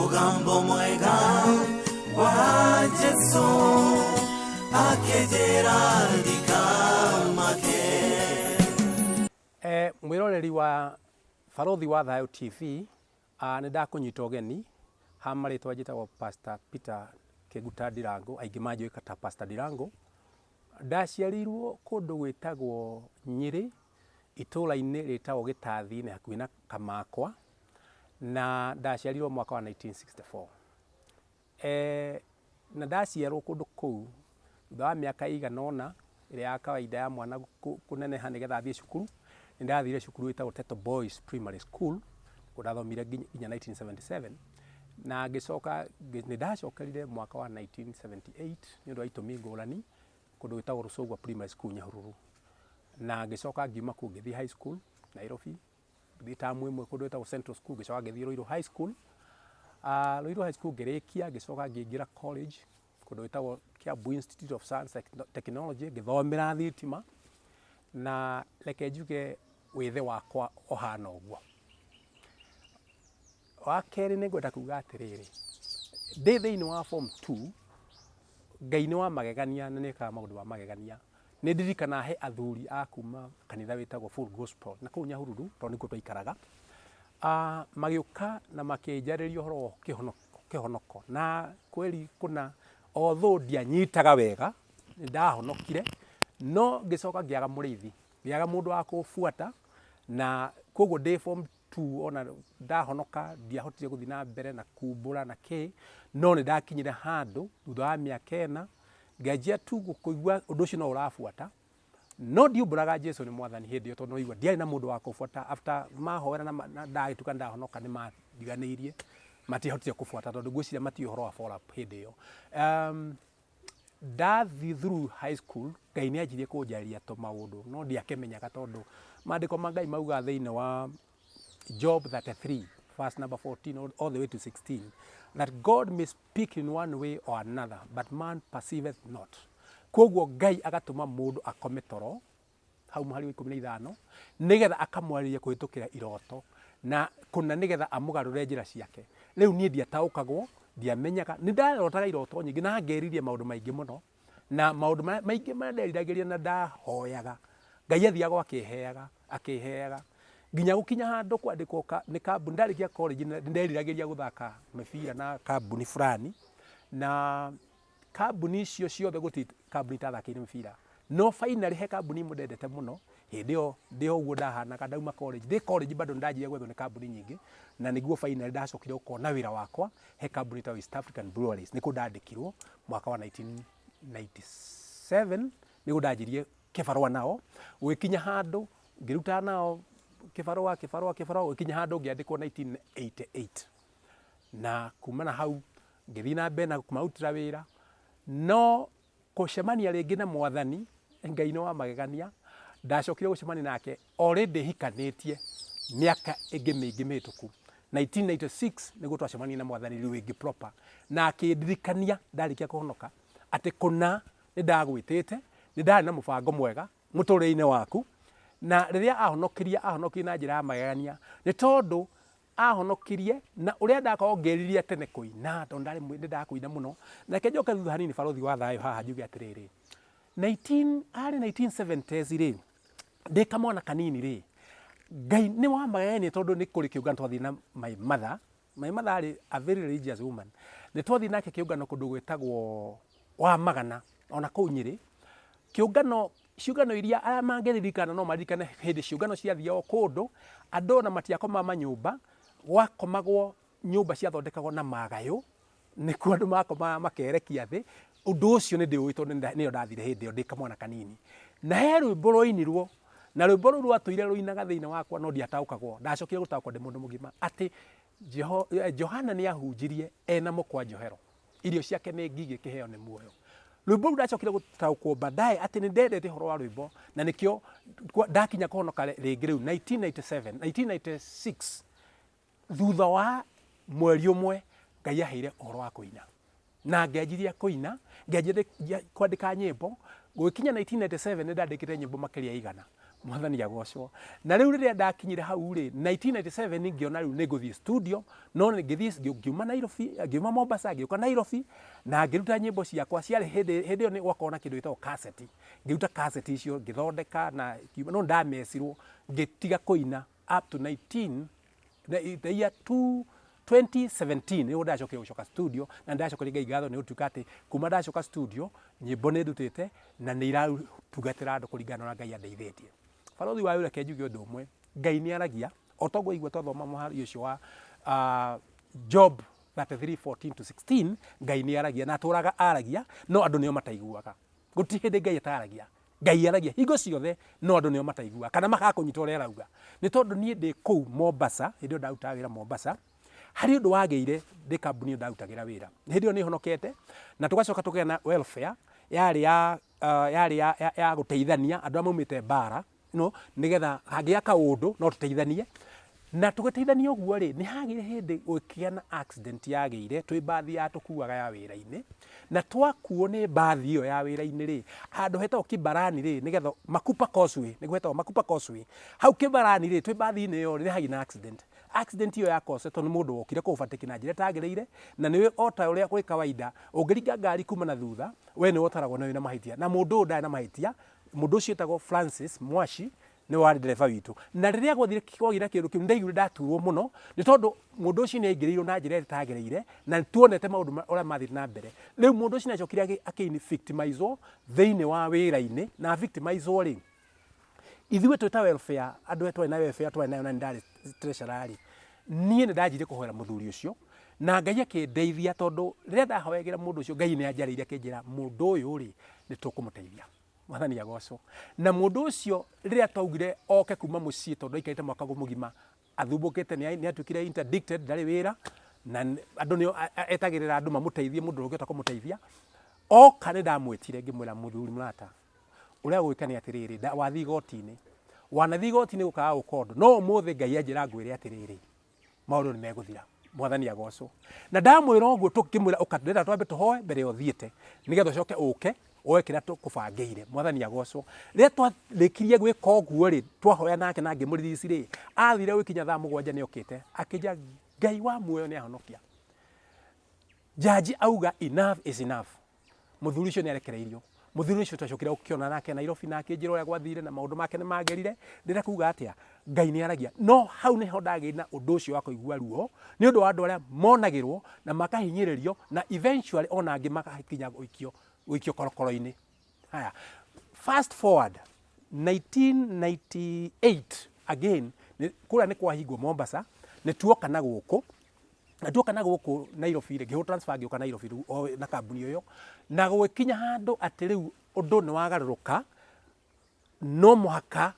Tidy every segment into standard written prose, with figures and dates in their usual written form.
mugambo mwega wa Jesu akejera ndikamake. Mwiroreri wa Barothi wa Thayo TV nĩ ndakunyita ũgeni ha marĩtwa njĩtagwo Pastor Peter Keguta Ndirangu, aingĩ manjũĩ ta Pastor Ndirangu. Ndaciarirwo kũndũ gwĩtagwo Nyĩrĩ, itũũra-inĩ rĩtagwo Gĩtathi-inĩ hakuhĩ na Kamakwa, na ndaciarirwo mwaka wa 1964. Na ndaciarwo kũndũ kũu thutha wa mĩaka ĩigana ũna ĩrĩa ya kawaida ya mwana kũneneha nĩgetha athiĩ cukuru. Nĩ ndathire cukuru ĩtagwo Teto Boys Primary School, ndathomire nginya 1977, na ngĩcoka nĩ ndacokerire mwaka wa 1978 nĩ ũndũ wa itũmi ngũrani kũndũ gwĩtagwo Rusogwa Primary School Nyahururu, na ngĩcoka ngiuma kũu ngĩthiĩ high school Nairobi, ngĩthiĩ tamu ĩmwe kũndũ gwĩtagwo Central School, ngĩcoka ngĩthiĩ Ruiru High School. Ruiru High School ngĩrĩkia, ngĩcoka ngĩingĩra college kũndũ gwĩtagwo Kiambu Institute of Science Technology, ngĩthomera thitima, na reke njuge wĩthĩ wakwa ũhana ũguo. Wa kerĩ nĩ ngwenda kuuga atĩrĩrĩ, ndĩ thĩinĩ wa form 2, Ngai nĩ wa magegania na nĩekaga maũndũ ma magegania. Nĩ ndirikana he athuri a kuma kanitha wĩtagwo Full Gospel na kũu Nyahururu, tondũ nĩkuo twaikaraga, magĩũka na makĩnjarĩria ũhoro wa kĩhonoko, na kweli kuna although ndianyitaga wega nĩ ndahonokire, no ngĩcoka ngĩaga mũrĩithi, ngĩaga mũndũ wa kũbuata, na koguo ndĩ form 2 ona ndahonoka ndiahotire gũthiĩ na mbere na kumbũra na kĩ, no nĩ ndakinyire handũ thutha wa mĩaka ĩna ngĩanjia tu kũigua ũndũ ũcio no ũrabuata, no ndiumbũraga Jesũ nĩ Mwathani hĩndĩ ĩyo, tondũ naigua ndiarĩ na mũndũ wa kũbuata. After mahoera na ndagĩtuĩka ndahonoka nĩ mandiganĩirie, matiahotire kũbuata tondũ ngwĩciria matiũĩ ũhoro wa follow up hĩndĩ ĩyo. Ndathiĩ through high school, Ngai nĩ anjirie kũnjarĩria tũmaũndũ no ndiakĩmenyaga, tondũ maandĩko ma Ngai mauga thĩinĩ wa Job 33 verse number 14 all the way to 16 that God may speak in one way or another but man perceiveth not. Koguo Ngai agatũma mũndũ akome toro hau mũhari wa 15 nĩgetha akamwarĩria kũhĩtũkĩra iroto na kuna nĩgetha amũgarũre njĩra ciake. Rĩu niĩ ndiataũkagwo, ndiamenyaga, nĩ ndarotaga iroto nyingĩ na ngeririe maũndũ maingĩ mũno, na maũndũ maingĩ marĩa nderiragĩria na ndahoyaga Ngai athiaga akĩheaga nginya gũkinya handũ kwandĩkwo nĩ kambuni. Ndarĩkia college nderiragĩria gũthaka mĩbira na kambuni fulani, na kambuni icio ciothe gũtirĩ kambuni itathakĩire mĩbira, no finally he kambuni imwe ndendete mũno hĩndĩ ĩyo ndĩ ũguo ndahanaga ndauma college. Ndĩ college bado ndanjire gwethwo nĩ kambuni nyingĩ, na nĩguo finally ndacokire gũkona wĩra wakwa he kambuni ta East African Breweries, nĩkuo ndandĩkirwo mwaka wa 1997, nĩguo ndanjirie kĩbarũa nao, gũgĩkinya handũ ngĩruta nao kĩbarũa gũkinya handũ ngĩandĩkwo 1988, na kumana hau ngĩthiĩ na mbere na kũmarutĩra wĩra, no gũcemania rĩngĩ na Mwathani Ngai nĩ wa magegania. Ndacokire gũcemania nake already hikanĩtie mĩaka ĩngĩ mĩingĩ mĩhĩtũku. 1996 nĩguo twacemania na Mwathani rĩu ĩngĩ proper, na akĩndirikania ndarĩkia kũhonoka atĩ kũna nĩ ndagwĩtĩte, nĩ ndarĩ na mũbango mwega mũtũrĩre-inĩ waku, na rĩrĩa ahonokirie na njĩra ya magegania, nĩ tondũ ahonokirie na ũrĩa ndakoragwo ngeririe tene kũina, tondũ nĩ ndakũina mũno. Reke njoke thutha hanini Barothi wa Thayũ haha njuge atĩrĩrĩ, arĩ 1970s rĩ, ndĩ kamwana kanini rĩ, Ngai nĩ wa magegania tondũ nĩ kũrĩ kĩũngano twathiĩ na my mother arĩ a very religious woman. Nĩ twathiĩ nake kĩũngano kũndũ gwĩtagwo wa Magana ona kũu Nyĩrĩ. Ciũngano iria arĩa mangĩririkana no maririkane hĩndĩ ciũngano ciathiaga kũndũ andũ na matiakomaga manyũmba, gwakomagwo nyũmba ciathondekagwo na magayũ, nĩkuo andũ makomaga makerekia thĩ. Ũndũ ũcio nĩ ndĩũĩ tondũ nĩyo ndathire hĩndĩ ĩyo ndĩ kamwana kanini, na he rwĩmbo rwainirwo, na rwĩmbo rũu rwatũire rũinaga thĩinĩ wakwa no ndiataũkagwo. Ndacokire gũtaũkwo ndĩ mũndũ mũgima atĩ Johana nĩ ahunjirie ena mũkwa njohero, irio ciake nĩ ngigĩ kĩheo nĩ muoyo. Rwĩmbo rũu ndacokire gũtaũkwo baadaye atĩ nĩ ndendete ũhoro wa rwĩmbo, na nĩkĩo ndakinya kũhonoka rĩngĩ rĩu 1996 thutha wa mweri ũmwe Ngai aheire ũhoro wa kũina, na ngĩanjirie kũina, ngĩanjirie kwandĩka nyĩmbo. Gũkinya 1997 nĩ ndandĩkĩte nyĩmbo makĩria ya 100, mwathani agocwo na riu riria ndakinyire hau ri 1997 ngiona riu niguthie studio no ngithie ngiuma Nairobi ngiuma Mombasa ngiuka Nairobi na ngiruta nyimbo ciakwa ciari hindi yo ni gwakona kindu gitagwo cassette ngiruta cassette icio ngithondeka na no ndamecirwo ngitiga kuina up to 19 the year 2017 nä ndacoke gucoka studio na ndacokeria Ngai ngatho nä gå tuĩka atä kuma ndacoka studio nyĩmbo nä ndutĩte na nä iratungatĩra andũ kũringana na Ngai andeithĩtie. Barothi wa reke njuge ũndũ ũmwe, Ngai nĩ aragia o toguo igua twathoma mũhari ũcio wa Job 33:14-16 Ngai nĩ aragia na atũraga aragia no andũ nĩo mataiguaga. Gũtirĩ hĩndĩ Ngai ataragia. Ngai aragia hingo ciothe no andũ nĩo mataiguaga kana magakũnyita ũrĩa arauga. Nĩ tondũ niĩ ndĩ kũu Mombasa hĩndĩ ĩyo ndarutaga wĩra Mombasa hari undu wageire ndi kambuni ndagutagira wira hindi yo ni honokete na tugacoka tugea na welfare yari ya guteithania andu amumite bara no nigetha hagia kaundu no tuteithanie na tugateithania uguo ri ni hagire hindi gukia na accident yageire twi bathi ya tukuaga ya wira-ini na twakuo ni bathi iyo ya wira-ini ri handu hetagwo Kibarani ri nigetha Makupa Causeway ni gwetagwo Makupa Causeway hau Kibarani ri twi bathi-ini iyo ri hagi na accident iyo yakosetwo ni mundu wokire kubatiki na njira tagireire na niwe ota uria kuri kawaida ungiringa ngari kuma na thutha we ni wotaragwo na wina mahitia na mundu nda na mahitia mundu ucio etagwo Francis Mwashi ni wari dereva witu na riria gwathire kwagira kindu kiu ndaigire ndaturwo muno ni tondu mundu ucio ni aingirirwo na njira tagireire na tuonete maundu uria mathire na mbere riu mundu ucio nacokire akini victimizwo thiini wa wira-ini na victimizwo ri ithuĩ twĩta welfare andũ etwa na welfare twa nayo na ndari treasurer niĩ nĩ ndanjire kũhoera mũthuri ũcio na Ngai akĩndeithia tondũ rĩrĩa ndahoyagĩra mũndũ ũcio Ngai nĩ anjarĩire akĩnjĩra mũndũ ũyũ rĩ nĩ tũkũmũteithia mwathani agocwo na mũndũ ũcio rĩrĩa twaugire oke kuma mũciĩ tondũ aikarĩte mwaka mũgima athumbũkĩte nĩ atuĩkire interdicted ndarĩ wĩra na andũ nĩ etagĩrĩra andũ mamũteithie mũndũ ũngĩhota kũmũteithia oka nĩ ndamwĩtire ngĩmwĩra mũthuri mũrata uria gwika ni atiriri wathi igoti-ini wanathi igoti-ini gukaga gukondu no umuthi Ngai anjira ngwire atiriri maundu ni meguthira mwathani agocwo na ndamwira uguo tukimwira ukandira twambe tuhoe mbere yo thiete nigetha ucoke uke oe kira tukubangĩire mwathani agocwo rĩrĩa twarikirie gwĩka ũguo rĩ twahoya nake na ngĩmũririci rĩ athire gũkinya thaa 7 nĩ okĩte akĩnja Ngai wa muoyo nĩ ahonokia jaji auga enough is enough mũthuri ũcio nĩ arekereirio muthuri ucio twacokire ukiona nake Nairobi nake njira uria gwathire na maundu make ni magerire ndira kuga atia Ngai ni aragia no hau ni ho ndagire na undu ucio wa kuigua ruo ni undu wa andu aria monagirwo na makahinyiririo na eventually ona angi makakinya guikio korokoro-ini haya fast forward 1998 again kura ni kwahingwo Mombasa ni tuoka na guku Nairobi rĩngĩ transfer ngĩũka Nairobi na kambuni ĩyo na gũkinya handũ atĩ rĩu ũndũ nĩ wagarũrũka no mũhaka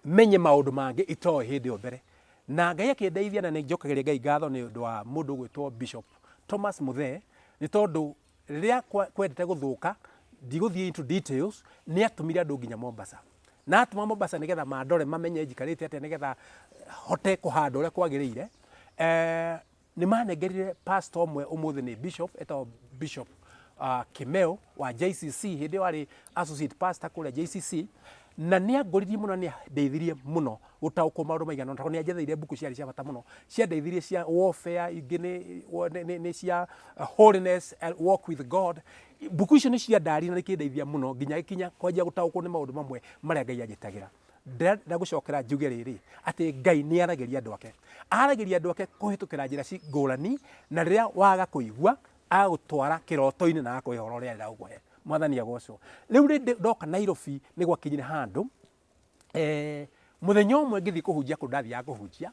menye maũndũ mangĩ itoĩ hĩndĩ ĩyo mbere na Ngai akĩndeithia na nĩ njokagĩria Ngai ngatho nĩ ũndũ wa mũndũ gwĩtwo Bishop Thomas Muthee nĩ tondũ rĩrĩa kwendete gũthũka ndigũthiĩ into details nĩ atũmire andũ nginya Mombasa na atũma Mombasa nĩgetha mandore mamenye njikarĩte atĩa nĩgetha hote kũhanda ũrĩa kwagĩrĩire ni manengerire pastor mwe umuthi ni bishop etagwo Bishop Kimeo wa JCC hindi wari associate pastor kule JCC na ni angoririe muno ni ndeithirie muno gutaũkwo maũndũ maigana na ni anjetheire mbuku ciarĩ cia bata muno cia ndeithirie cia warfare ingĩ ni cia holiness and walk with God mbuku icio ni cia ndari na nikindeithia muno nginya ikinya kwanjia gutaũkwo ni maũndũ mamwe marĩa Ngai anjĩtagĩra ndagucokera njuge rĩrĩ atĩ Ngai nĩ arageria andũ ake kũhĩtũkĩra njĩra ngũrani na rĩrĩa waga kũigua agũtwara kĩroto-inĩ na akũhe ũhoro ũrĩa aragũhe mwathani agocwo rĩu ndoka Nairobi nĩ gwakinyire handũ muthenya ũmwe ngĩthiĩ kũhunjia kũndũ ndathiaga kũhunjia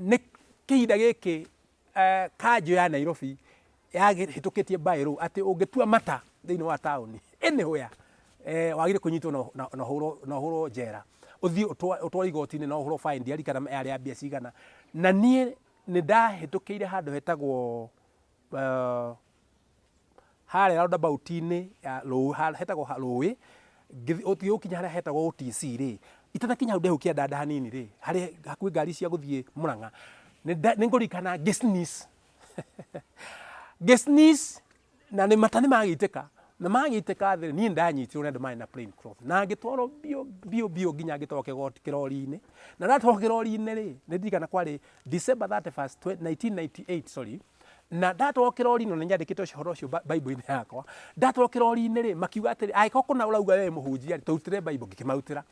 nĩ kĩhinda gĩkĩ kanjũ ya Nairobi yahĩtũkĩtie baĩrũ atĩ ũngĩtua mata thĩinĩ wa taũni anywhere wagire kunyitwo na huro njera uthii utwari igoti-ini no huro fine ndiari kana yari ya mbia cigana na nie ni ndahĩtũkĩire handũ hetagwo harĩa roundabout-ini hetagwo rũĩ ũkinya harĩa hetagwo OTC rĩ itanakinya hau ndehukia ndanda hanini rĩ harĩa hakuhĩ ngari cia gũthiĩ Mũrang'a nĩ ngũririkana Gesnis na nĩ mata nĩ magĩitĩka na magitĩka thĩ niĩ ndanyitirwo nĩ andũ marĩ na plain cloth na ngĩtwarwo bio nginya ngĩtwarwo kĩrori-inĩ na ndatwarwo kĩrori-inĩ rĩ nĩ ndirikana kwarĩ December 31st 1998 sorry na ndatwarwo kĩrori-inĩ na nyandĩkĩte ũhoro ũcio Bible-inĩ yakwa ndatwarwo kĩrori-inĩ rĩ makiuga atĩrĩ angĩkorwo kũna ũrauga we mũhunjia tũrutĩre Bible ngĩkĩmarutĩra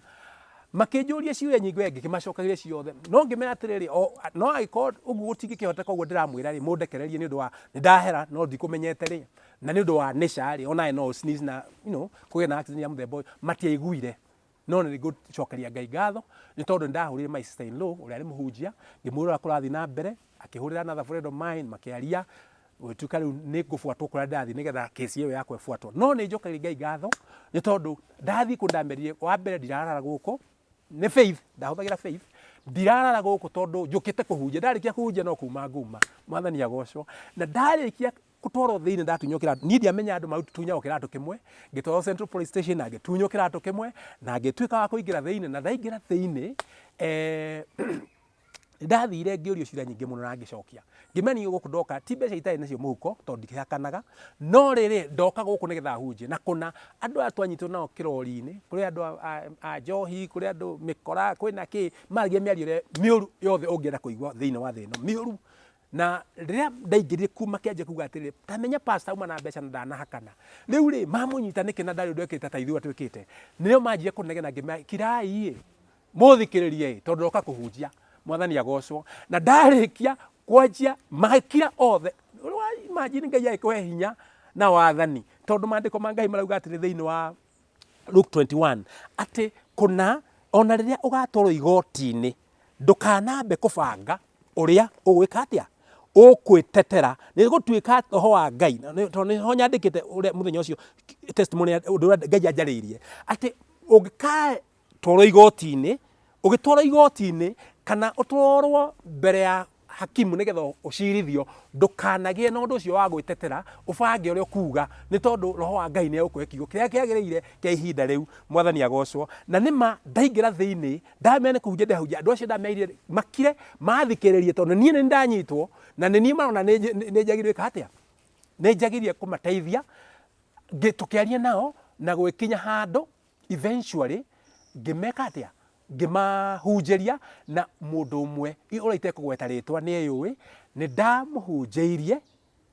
makĩnjũria ciũria nyingĩ we ngĩkĩmacokagĩria ciothe no ngĩmera atĩrĩrĩ no angĩkorwo ũguo gũtingĩkĩhoteka ũguo ndĩramwĩra rĩ mũndekererie nĩ ũndũ wa nĩ ndahera no ndikũmenyete rĩ na nĩ ũndũ wa nature rĩ onawe no sneeze na kũgĩa na accident ya mũthemba ũyũ matiaiguire no nĩ ngũcokeria Ngai ngatho nĩ tondũ ndahũrĩire my sister in law ũrĩa arĩ mũhunjia ngĩmwĩra kũrathiĩ na mbere akĩhũrĩra another friend of mine makĩaria gũtuĩka rĩu nĩ ngũbuatwo kũrĩa ndathiĩ nĩgetha kesi ĩyo yakwa ĩbuatwo no nĩ njokeria Ngai ngatho nĩ tondũ ndathiĩ kũndamerire wa mbere ndirarara gũkũ nĩ faith ndahũthagĩra faith ndirarara gũkũ tondũ njũkĩte kũhunjia ndarĩkia kũhunjia no kuma nguma mwathani agocwo na ndarĩkia gũtwarwo thĩinĩ ndatunywo kĩratũ niĩ ndiamenya andũ marutunyagwo kĩratũ kĩmwe ngĩtwarwo Central Police Station na ngĩtunywo kĩratũ kĩmwe na ngĩtuĩka wa kũingĩra thĩinĩ na ndaingĩra thĩinĩ ndathire ngĩũrio ciũria nyingĩ mũno na ngĩcokia ngĩmeni gũkũ ndoka ti mbeca itarĩ nacio mũhuko tondũ ndikĩhakanaga no rĩrĩ ndoka gũkũ nĩgetha hunjie na kũna andũ aya twanyitwo nao kĩrori-inĩ kũrĩ andũ a njohi kũrĩ andũ mĩkora kwĩna kĩ maragia mĩario ĩrĩa mĩũru yothe ũngĩenda kũigua thĩinĩ wa thĩ ĩno mĩũru na rĩrĩa ndaingĩrire kuma kĩanjia kuga atĩrĩ tamenya pastor uma na mbeca na ndanahakana rĩu rĩ mamũnyita nĩkĩ na ndarĩ ũndũ ekĩte ta ithuĩ atwĩkĩte nĩo manjire kũnegena ngĩmera kirai mũthikĩrĩrie tondũ ndoka kũhunjia mwathani agocwo na ndarĩkia kwanjia makira othe imagine Ngai agĩkũhe hinya na wathani tondũ maandĩko ma Ngai marauga atĩrĩ thĩinĩ wa Luke 21 atĩ kũna ona rĩrĩa ũgatwarwo igoti-inĩ ndũkanambe kũbanga ũrĩa ũgwĩka atĩa ũkwĩtetera nĩ gũtuĩka roho wa Ngai tondũ nĩho nyandĩkĩte ũrĩa mũthenya ũcio testimony ũndũ ũrĩa Ngai anjarĩirie atĩ ũngĩgatwarwo igoti-inĩ kana ũtwarwo mbere ya hakimu nĩgetha ũcirithio ndũkanagĩe na ũndũ ũcio wa gwĩtetera ũbange ũrĩa ũkuga nĩ tondũ roho wa Ngai nĩ egũkũhe kiugo kĩrĩa kĩagĩrĩire kĩa ihinda rĩu mwathani agocwo na nĩma ndaingĩra thĩinĩ ndamenya kũhunjia ndahunjia andũ acio ndamerire makire mathikĩrĩrie tondũ niĩ nĩ ndanyitwo na nĩ niĩ marona nĩ njagĩrĩire atĩa nĩ njagĩrĩire kũmateithia tũkĩaria nao na gwĩkinya handũ eventually ngĩmeka atĩa ngĩmahunjĩria na mũndũ ũmwe ũrĩa itekũgweta rĩtwa nĩ eyũĩ nĩ ndamũhunjĩirie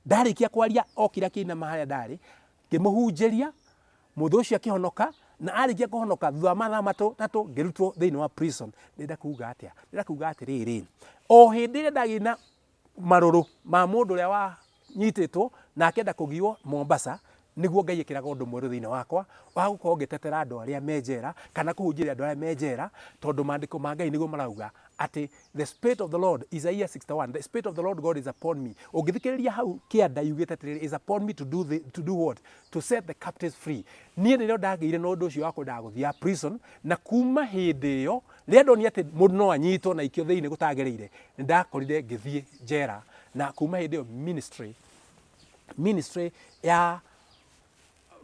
ndarĩkia kwaria okira kĩinama harĩa ndarĩ ngĩmũhunjĩria mũndũ ũcio akĩhonoka na arĩkia kũhonoka thutha wa mathaa matatũ ngĩrutwo thĩinĩ wa prison ndĩrenda kuga atĩrĩrĩ o hĩndĩ ĩrĩa ndagĩa na marũrũ ma mũndũ ũrĩa wanyitĩtwo na akĩenda kũgiwo Mombasa nĩguo Ngai ekĩraga ũndũ mwerũ thĩinĩ wakwa wa gũkorwo ngĩtetera andũ arĩa menjera kana kũhunjĩria andũ arĩa menjera tondũ maandĩko ma Ngai nĩguo marauga atĩ the spirit of the Lord Isaiah 61 the spirit of the Lord God is upon me ũngĩthikĩrĩria hau kĩanda yugĩte atĩrĩrĩ is upon me to do what to set the captives free niĩ nĩrĩo ndagĩire na ũndũ ũcio wa kwendaga gũthiĩ prison na kuma hĩndĩ ĩyo rĩrĩa ndonire atĩ mũndũ no anyitwo na ikio thĩinĩ gũtagĩrĩire nĩ ndakorire ngĩthiĩ njera na kuma hĩndĩ ĩyo ministry ya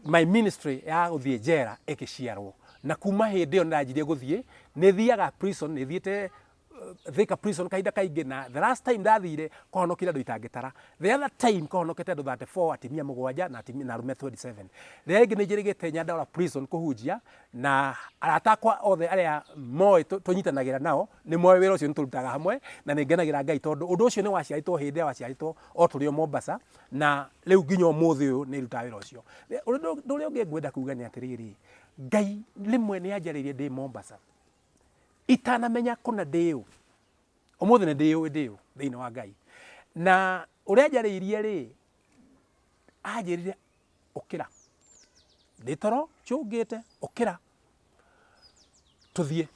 my ministry ya gũthiĩ njera ĩkĩciarwo na kuma hĩndĩ ĩyo ndanjirie gũthiĩ nĩ thiaga prison nĩ thiĩte Thika prison kahinda kaingĩ na the last time ndathire kũhonokire andũ itangĩtara the other time kũhonokete andũ 34 atimia 7 na arũme 27 rĩrĩa rĩngĩ nĩ njĩrĩgĩte Nyandarua prison kũhunjia na arata akwa othe arĩa moĩ tũnyitanagĩra nao nĩ moĩ wĩra ũcio nĩ tũrutaga hamwe na nĩ ngenagĩra Ngai tondũ ũndũ ũcio nĩ waciarĩtwo hĩndĩ ĩrĩa waciarĩtwo o tũrĩ o Mombasa na rĩu nginya ũmũthĩ ũyũ nĩ rutaga wĩra ũcio ũndũ ũrĩa ũngĩ ngwenda kuga nĩ atĩrĩrĩ Ngai rĩmwe nĩ anjarĩirie ndĩ Mombasa itanamenya kũna ndĩũ ũmũthĩ nĩ ndĩũ thĩinĩ wa Ngai na ũrĩa njarĩirie rĩ anjĩrire ũkĩra ndĩ toro cũngĩte ũkĩra tũthiĩ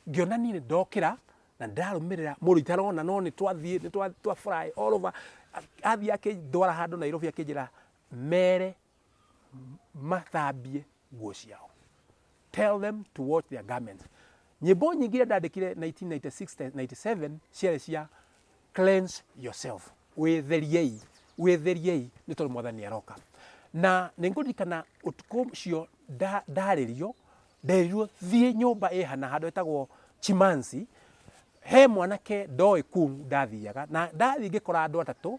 ngĩona niĩ ndokĩra na ndarũmĩrĩra mũrũ itarona no nĩ twathiĩ nĩ twa fly all over athiĩ akĩndwara handũ Nairobi akĩnjĩra mere mathambie nguo ciao tell them to watch their garments nyĩmbo nyingĩ iria ndandĩkire 1996-97 ciarĩ cia cleanse yourself wĩtheriei nĩ tondũ mwathani aroka na nĩ ngũririkana ũtukũ ũcio ndarĩrio nderirwo thiĩ nyũmba ĩhana handũ ĩtagwo Chimansi he mwanake ndoĩ kũu ndathiaga na ndathiĩ ngĩkora andũ atatũ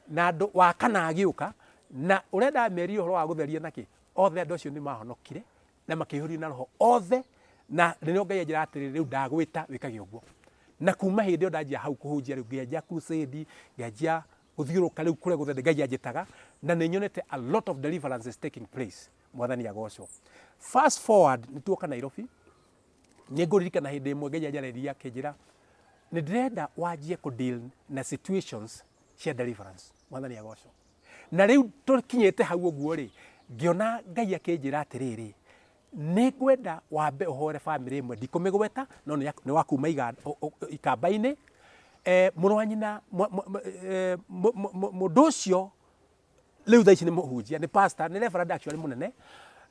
na andũ wa kana agĩũka na urenda meri horo wa gutheria naki othe andu acio ni mahonokire na makihurio na roho othe na rinyo Ngai njira atiri riu ndagwita wikage uguo na kuma hindi ndajia hau kuhunjia riu ngianjia crusade ngianjia guthiuruka riu kure guthe Ngai anjitaga na ninyonete a lot of deliverance is taking place mwathani agocwo. Fast forward nituoka Nairobi ni nguririkana hindi imwe Ngai anjareria kinjira ni ndirenda wanjie ku deal na situations cia deliverance mwathani agocwo. Na riu tukinyete hau uguo ri ngiona Ngai akinjira atiriri ni gwenda wambe uhore family imwe ndikumigweta no ni wakuma ikamba-ini muru wa nyina mundu ucio riu thaici ni muhunjia ni pastor ni reverend actually munene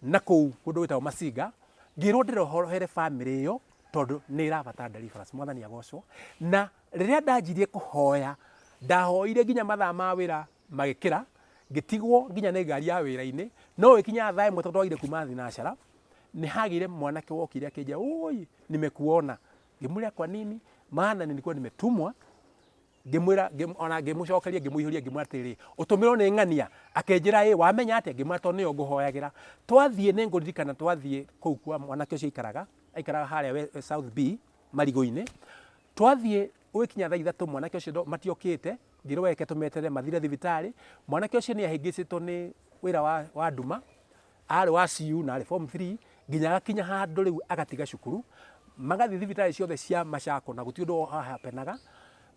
na kuu kundu witagwo Masinga ngirwo ndirohere family iyo tondu ni irabatara deliverance mwathani agocwo. Na riria ndanjirie kuhoya ndahoire nginya mathaa ma wira magikira ngitigwo nginya ni ngari ya wira-ini no ikinya thaa imwe tondu twagire kuma thinacara ni hagire mwanake wokire akija oi nimekuona ngimwira kwa nini maana nilikuwa nimetumwa ngimwira ona ngimucokeria ngimuihuria ngimwatiri utumirwo ni ng'ania akenjira wamenya ate ngimwato niyo nguhoyagira twathie ni nguririkana twathie kuu kwa mwanake ucio aikaraga haria South B Marigo-ini twathie wikinya thaa 3 mwanake ucio matiokite ngirwo weke tumetere mathire thibitari mwanake ucio ni ahingicitwo ni wira wa nduma ari wa CU na ari form 3 nginya gakinya handu riu agatiga cukuru magathi thibitari ciothe cia Machako na guti undu hapenaga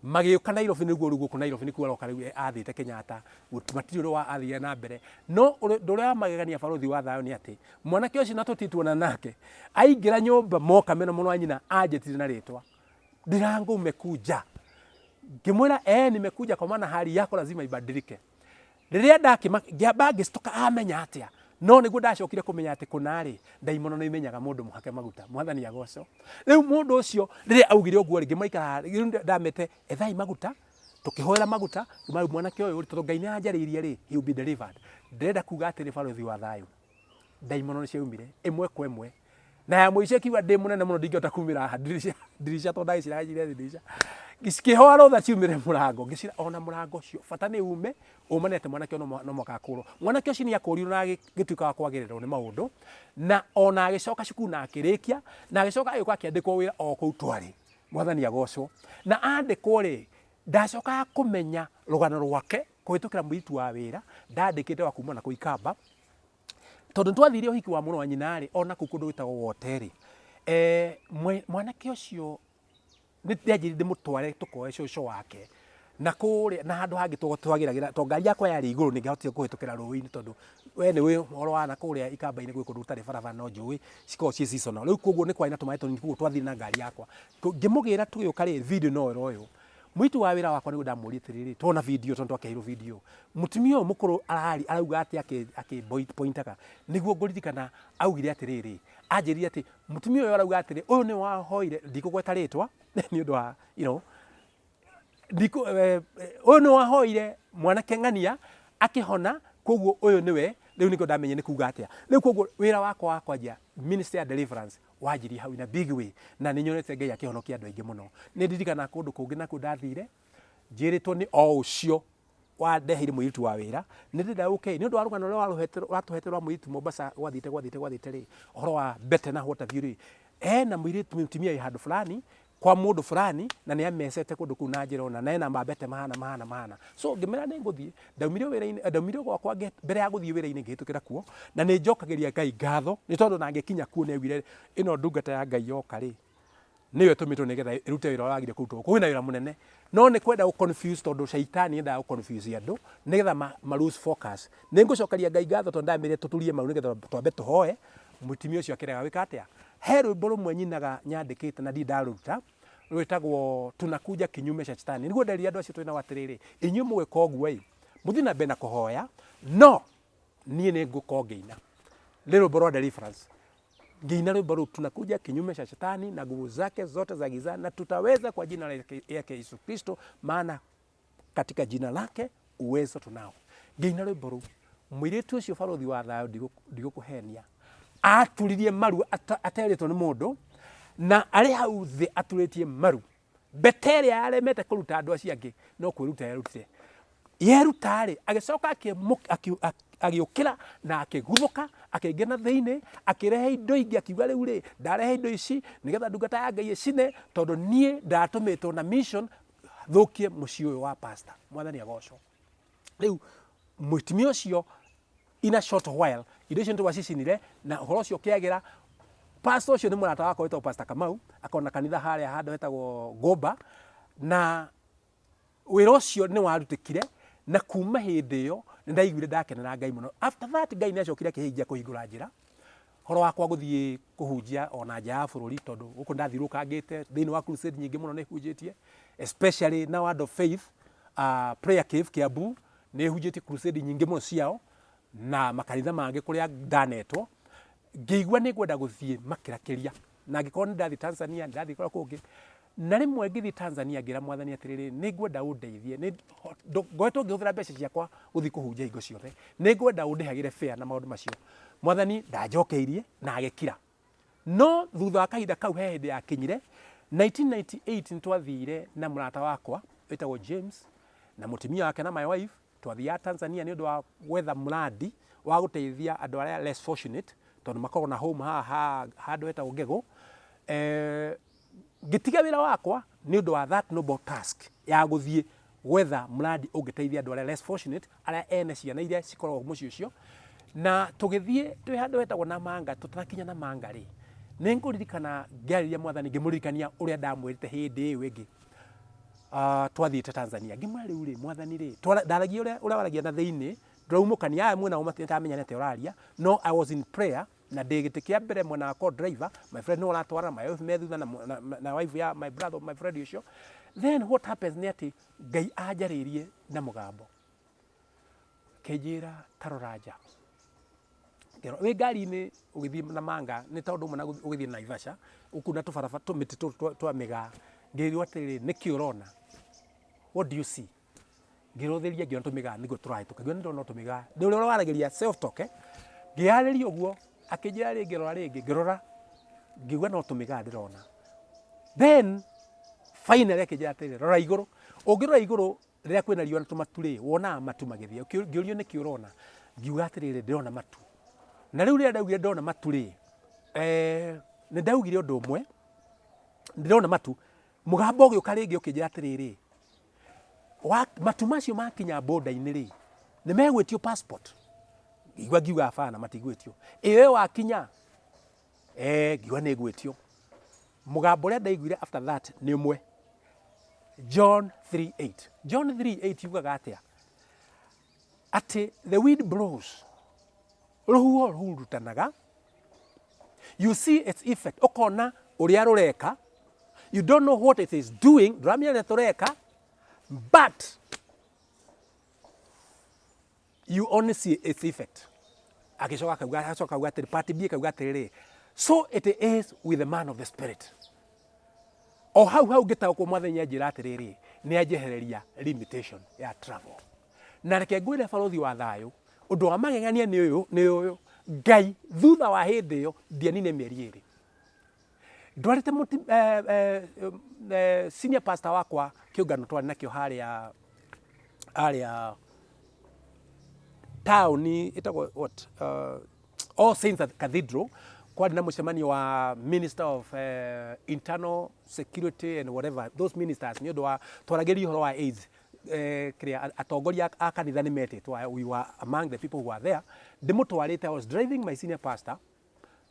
magiuka Nairobi niguo rugo ku Nairobi nikuo roka riu athite Kenyatta matiri ru wa athia na mbere no nduria magegania baruthi wa thayo ni ati mwanake ucio na tutituona nake aingira nyumba moka meno muno anyina anjetire na ritwa Ndirangu umekuja ngimwira nimekuja kwa maana hali yako lazima ibadilike. Riria ngiamba ngistoka amenya atia no niguo ndacokire kumenya ati kunari ndaimono no imenyaga mundu muhake maguta mwathani agocwo. Riu mundu ucio riria augire uguo ringi maikara riu ndamete ethai maguta tukihoera maguta mwanake uyu tondu Ngai ni anjariirie ri he will be delivered. Ndenda kuga ati ni baruthi wa thayo ndaimono ni ciaumire imwe kwa imwe na ya muice kiwa ndi munene muno ndingihota kumira ha dirisha tondu ndagicira njire dirisha gikihoa rotha ciumire murango ngicira ona murango ucio bata ni ume umanete mwanake no makakurwo mwanake ucio ni akurirwo na gituika kwagirirwo ni maundu na ona agicoka cukuru na akirikia na agicoka agikuka akiandikwo wira o kuu twari mwathani agocwo. Na andikwo ri ndacoka kumenya rugano rwake kuhitukira muitu wa wira ndandikite wa kuma na kuikamba tondu twathiire uhiki wa muno wa nyinari ona kukundu witagwo woteri mwanake ucio ni ndianjiri ndimutware tukoe cũcũ wake na kuria na handu hangi twagiragira to ngari yakwa yari iguru ningihotire kuhitukira ruini tondu we ni wi horo wa na kuria ikamba-ini gwi kundu gutari barabara no njui ciko ci seasonal riu koguo ni kwaina tumaito ni kuguo twathire na ngari yakwa ngimugira tugiuka ri video no royo mwitu wa wira wakwa ni ndamuri tiriri tuona video tondu akehiro video mutumia uyu mukuru arauga ati pointaga niguo nguririkana augire atiriri anjirire ati mutumia uyu arauga atiri uyu ni wahoire ndikugweta ritwa ni undu wa uyu ni wahoire mwanake ng'ania akihona koguo uyu niwe riu niko ndamenye ni kuga atia riu koguo wira wakwa njia ministry of deliverance wajiri hau na big way na ninyonete Ngai akihonokia andu aingi muno. Ni ndirikana kundu kungi na kundathire njiritwo ni o ucio wandeheire muiritu wa wira ni ndenda okay ni undu wa rugano rwa watuheterwa muiritu Mombasa gwathite ri horo wa bete na hota view na muiritu mutumia i handu fulani kwa mundu fulani na ni amesete kundu kuna njira ona na mabete mahana so ngimera ni nguthie ndaumire wira-ini ndaumire gwakwa mbere ya guthie wira-ini ngihitukira kuo na ni njokagiria Ngai ngatho ni tondu na ngikinya kuo ne wire ino ndungata ya Ngai yoka ri niwe tumitwo nigetha irute wira wagire kurutwo kwina wira munene no ni kwenda confuse tondu shaitani nda confuse andu nigetha ma lose focus ni ngucokeria Ngai ngatho tondu ndamire tuturie mau nigetha twambe tuhoe mutimio ucio akirega wika atia he rwimbo rumwe nyinaga nyandikite na ndaruta rwitagwo tunakuja kinyume cha shetani niguo nderia andu acio twina watiriri inyuĩ mũgĩka ũguo muthi na mbere na kuhoya no niĩ nĩ ngũkorwo ngĩina nĩ rwĩmbo rwa deliverance ngĩina rwĩmbo rũu tunakuja kinyume cha shetani na nguvu zake zote za giza na tutaweza kwa jina lake Yesu Kristo maana katika jina lake uwezo tunao. Ngĩina rwĩmbo rũu mũirĩtu ũcio baruthi wa thayo ndigũkũhenia aturirie maru ateretwo nĩ mũndũ na ari hau thi aturitie maru betere aremete kuruta andu acio angi no kwiruta yarutire yerutari agicoka agiukira na akiguthuka akingena thiini akirehe indo ingi akiuga riu ri ndarehe indo ici nigetha ndungata ya Ngai icine tondu nie ndatumitwo na mission thukie mucii uyu wa pastor. Mwathani agocwo. Riu mutumia ucio in a short while indo icio nitwacicinire na uhoro ucio ukiagira. Pastor ucio ni murata wakwa wetagwo Pastor Kamau akona kanitha haria handu hetagwo Gomba, na wira ucio ni warutikire na kuma hindi iyo ndaiguire ndakenera Ngai muno. After that Ngai ni acokire akihijia kuhingura njira horo wakwa guthie kuhunjia ona nja ya bururi tondu guku ndathirukangite thiini wa crusade nyingi muno ni hunjitie, especially na Word of Faith prayer cave Kiambu ni hunjitie crusade nyingi muno ciao na makanitha mangi kuria ndanetwo. Ngĩigua nĩ ngwenda gũthiĩ makĩrakĩria na angĩkorwo nĩ ndathi Tanzania ndathi kũrĩa kũngĩ, na rĩmwe ngĩthiĩ Tanzania ngĩra Mwathani atĩrĩrĩ nĩ ngwenda ũndeithie, ngoretwo ngĩhũthĩra mbeca ciakwa gũthiĩ kũhunjia hingo ciothe, nĩ ngwenda ũndĩhagĩre fare na maũndũ macio. Mwathani ndanjokeirie na agĩkira. No thutha wa kahinda kau he hĩndĩ yakinyire 1998 nĩ twathire na mũrata wakwa wĩtagwo James na mũtumia wake na my wife twathiaga Tanzania nĩ ũndũ wa gwetha mũradi wa gũteithia andũ arĩa less fortunate tondu makorwo na home haha handu hetagwo Ngego. Ngĩtiga wĩra wakwa nĩ ũndũ wa that noble task ya gũthiĩ gwetha mũradi ũngĩteithia andũ arĩa less fortunate arĩa ene ciana iria cikoragwo mũciĩ ũcio, na tũgĩthiĩ twĩ handũ hetagwo Namanga. Tũtanakinya Namanga rĩ, nĩ ngũririkana ngĩarĩria Mwathani ngĩmũririkania ũrĩa ndamwĩrĩte hĩndĩ ĩyo ĩngĩ twathiĩte Tanzania. Ngĩmwĩra rĩu rĩ Mwathani rĩ, ndaragia ũrĩa waragia na thĩinĩ ndĩraumũkania aya mwena ũmatamenyanĩte ũraria, no I was in prayer na ndĩ gĩtĩ kĩa mbere mwena wa co-driver, my friend no ũratwara, my wife me thutha na wife ya my brother my friend ũcio. Then what happens nĩ atĩ Ngai anjarĩirie na mũgambo kĩnjĩra tarora nja. Wĩ ngari-inĩ ũgĩthiĩ Namanga nĩ tondũ ũmwe na ũgĩthiĩ Naivasha ũkuna tũbarabara tũmĩtĩ twa mĩgaa. Ngĩrwo atĩrĩrĩ nĩkĩ ũrona, what do you see? Ngĩrũthĩria ngĩona tũmĩgaa nĩguo tũrahĩtũka, ngĩona ndĩrona tũmĩgaa. Ndĩ ũrĩa waragĩria self talk ngĩharĩria ũguo akĩnjĩra rĩngĩ rora rĩngĩ ngĩrora ngĩigua no tũmĩgaa ndĩrona. Then finally akĩnjĩra atĩrĩrĩ rora igũrũ. Ũngĩrora igũrũ rĩrĩa kwĩna riũa na tũmatu rĩ wonaga matu magĩthiĩ. Ngĩũrio nĩkĩ ũrona, ngiuga atĩrĩrĩ ndĩrona matu. Na rĩu rĩrĩa ndaugire ndona matu rĩ, nĩ ndaugire ũndũ ũmwe ndĩrona matu, mũgambo ũgĩũka rĩngĩ ũkĩnjĩra atĩrĩrĩ matu macio makinya boda-inĩ rĩ nĩ megwĩtio passport. Ngĩigua ngiuga abana matigwĩtio. Ĩyo wakinya ngiuga nĩ gwĩtio. Mũgambo ũrĩa ndaiguire after that nĩ ũmwe, John 3:8. John 3:8 yugaga atĩa? Atĩ the wind blows, rũhuho rũhurutanaga, you see its effect, ũkona ũrĩa rũreka, you don't know what it is doing, ndũramenya nĩ tũreka, but you only see its effect. Agĩcoka kauga atĩrĩ, part B kauga atĩrĩrĩ, so it is with the man of the spirit. O hau ngĩtaũkwo Mwathani anjĩra atĩrĩrĩ nĩ anjehereria limitation ya travel. Na reke ngwĩre barothi wa thayũ, ũndũ wa magegania nĩ ũyũ, Ngai thutha wa hĩndĩ ĩyo ndianine mĩeri ĩrĩ. Ndwarĩte senior pastor wakwa kĩũngano twarĩ nakĩo harĩa town ĩtagwo what All Saints Cathedral. Kwarĩ na mũcemanio wa Minister of Internal Security and whatever those ministers nĩ ũndũ wa twaragĩria ũhoro wa AIDS. Atongoria a kanitha nĩ metĩtwo, we were among the people who were there. Ndĩmũtwarĩte, I was driving my senior pastor.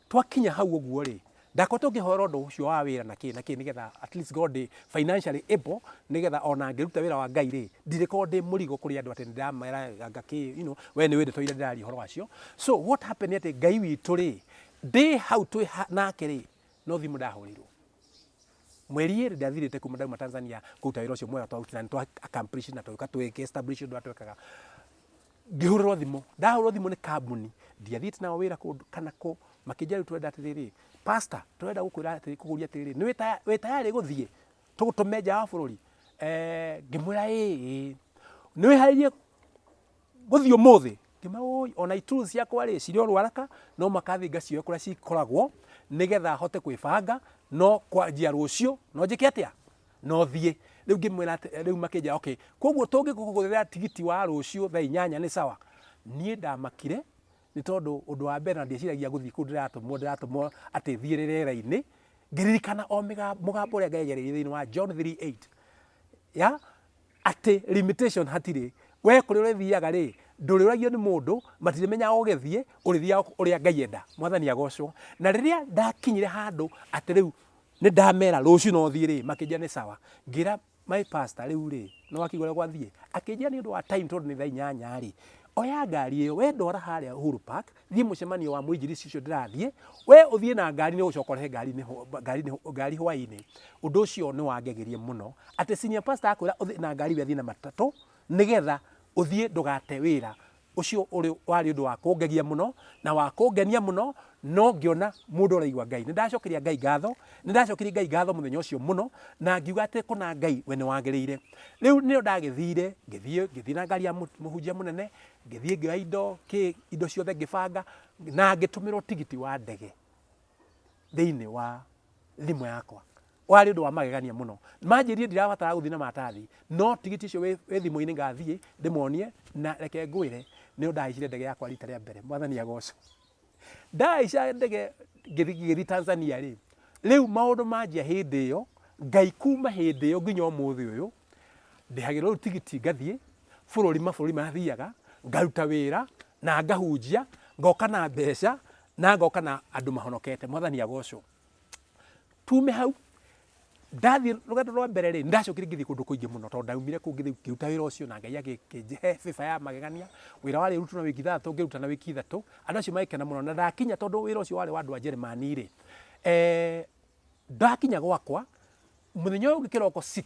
Twakinya hau ũguo rĩ ndakoretwo ngĩhora ũndũ ũcio wa wĩra na kĩ nĩgetha at least God financially able nĩgetha ona ngĩruta wĩra wa Ngai rĩ ndirĩkorwo ndĩ mũrigo kũrĩ andũ atĩ ndĩramera ngakĩ we nĩ wendete ire ndĩraria ũhoro wacio. So what happened atĩ Ngai witũ rĩ ndĩ hau twĩ nake rĩ no thimũ ndahũrĩirwo. Mweri ĩrĩ ndathirĩte kuma ndauma Tanzania kũruta wĩra ũcio mwega twaruta na twa accomplish na tũgĩka establish ũndũ atwekaga. Ngĩhũrĩrwo thimũ, ndahũrĩrwo thimũ nĩ kambuni ndiathiĩte nao wĩra kũndũ kana kũ, makĩnjĩra rĩu twenda atĩrĩrĩ pastor twenda gũkwĩra atĩrĩ kũgũria atĩrĩrĩ nĩ tayarĩ gũthiĩ tũgũtũme nja wa bũrũri. Ngĩmwĩra nĩ wĩharĩirie gũthiĩ ũmũthĩ? Ngĩmwĩra ona ituru ciakwa rĩ cirĩ o rwaraka no makathiĩ ngacioya kũrĩa cikoragwo nĩgetha hote kwĩbanga, no kwanjia rũciũ no njĩke atĩa no thiĩ. riu ngimwira riu makinja okay koguo tungikugurira tigiti wa rucio thaa 8 ni sawa nie ndamakire ni tondu undu wa mbere na ndiciragia guthii ku ndiratumwo ati thiirire raini ngiririkana o mugambo uria ngegereire thiini wa John 3:8 ya ati limitation hatire we kuri uri thiaga ri nduri uragio ni mundu matire menya ugethie urithia uria Ngai enda mwathani agocwo na riria ndakinyire handu ati riu ni ndamera rucio no thii ri makinja ni sawa ngira my pastor riu ri no akigore gwathie akinjia ni undu wa time tondu ni thaa 8 ri oya ngari iyo we ndora haria Uhuru Park thie mucemanio wa muinjirisi ucio ndirathie we uthie na ngari ni ucokorehe ngari hwaini undu ucio ni wangegerie muno ati senior pastor akwira uthie na ngari we thie na matatu nigetha uthie ndugate wira ucio uri wari undu wa kungegia muno na wa kungenia muno no ngiona mundu uraigwa Ngai nindacokeria Ngai ngatho nindacokeria Ngai ngatho muthenya ucio muno na ngiuga ati kuna Ngai we ni wagereire riu nio ndagithire ngithie na ngari ya muhunjia munene ngithie ngioya indo ciothe ngibanga na ngitumirwo tigiti wa ndege thiini wa thimu yakwa wari undu wa magegania muno manjirie ndirabatara guthii na matathi no tigiti cio we thimu-ini ngathie ndimonie na reke ngwire ni ndaicire ndege yakwa rita ria mbere mwathani agocwo ndaica ndege ngithi Tanzania ri riu maundu manjia hindi iyo Ngai kuma hindi iyo nginya umuthi uyu ndihagirwo tigiti ngathie bururi mathiaga ngaruta wira na ngahunjia ngoka na mbeca na ngoka na andu mahonokete mwathani agocwo tume hau ndathie rugendo rwa mbere ri ndacokire ngithi kundu kuingi muno tondu ndaumire ku ngiruta wira ucio na Ngai agikihe fifa ya magegania wira wari rutu na wiki thatu ngiruta na wiki thatu andu acio maikena muno na ndakinya tondu wira ucio wari wa andu a Germany ri ndakinya gwakwa muthenya uyu kiroko 6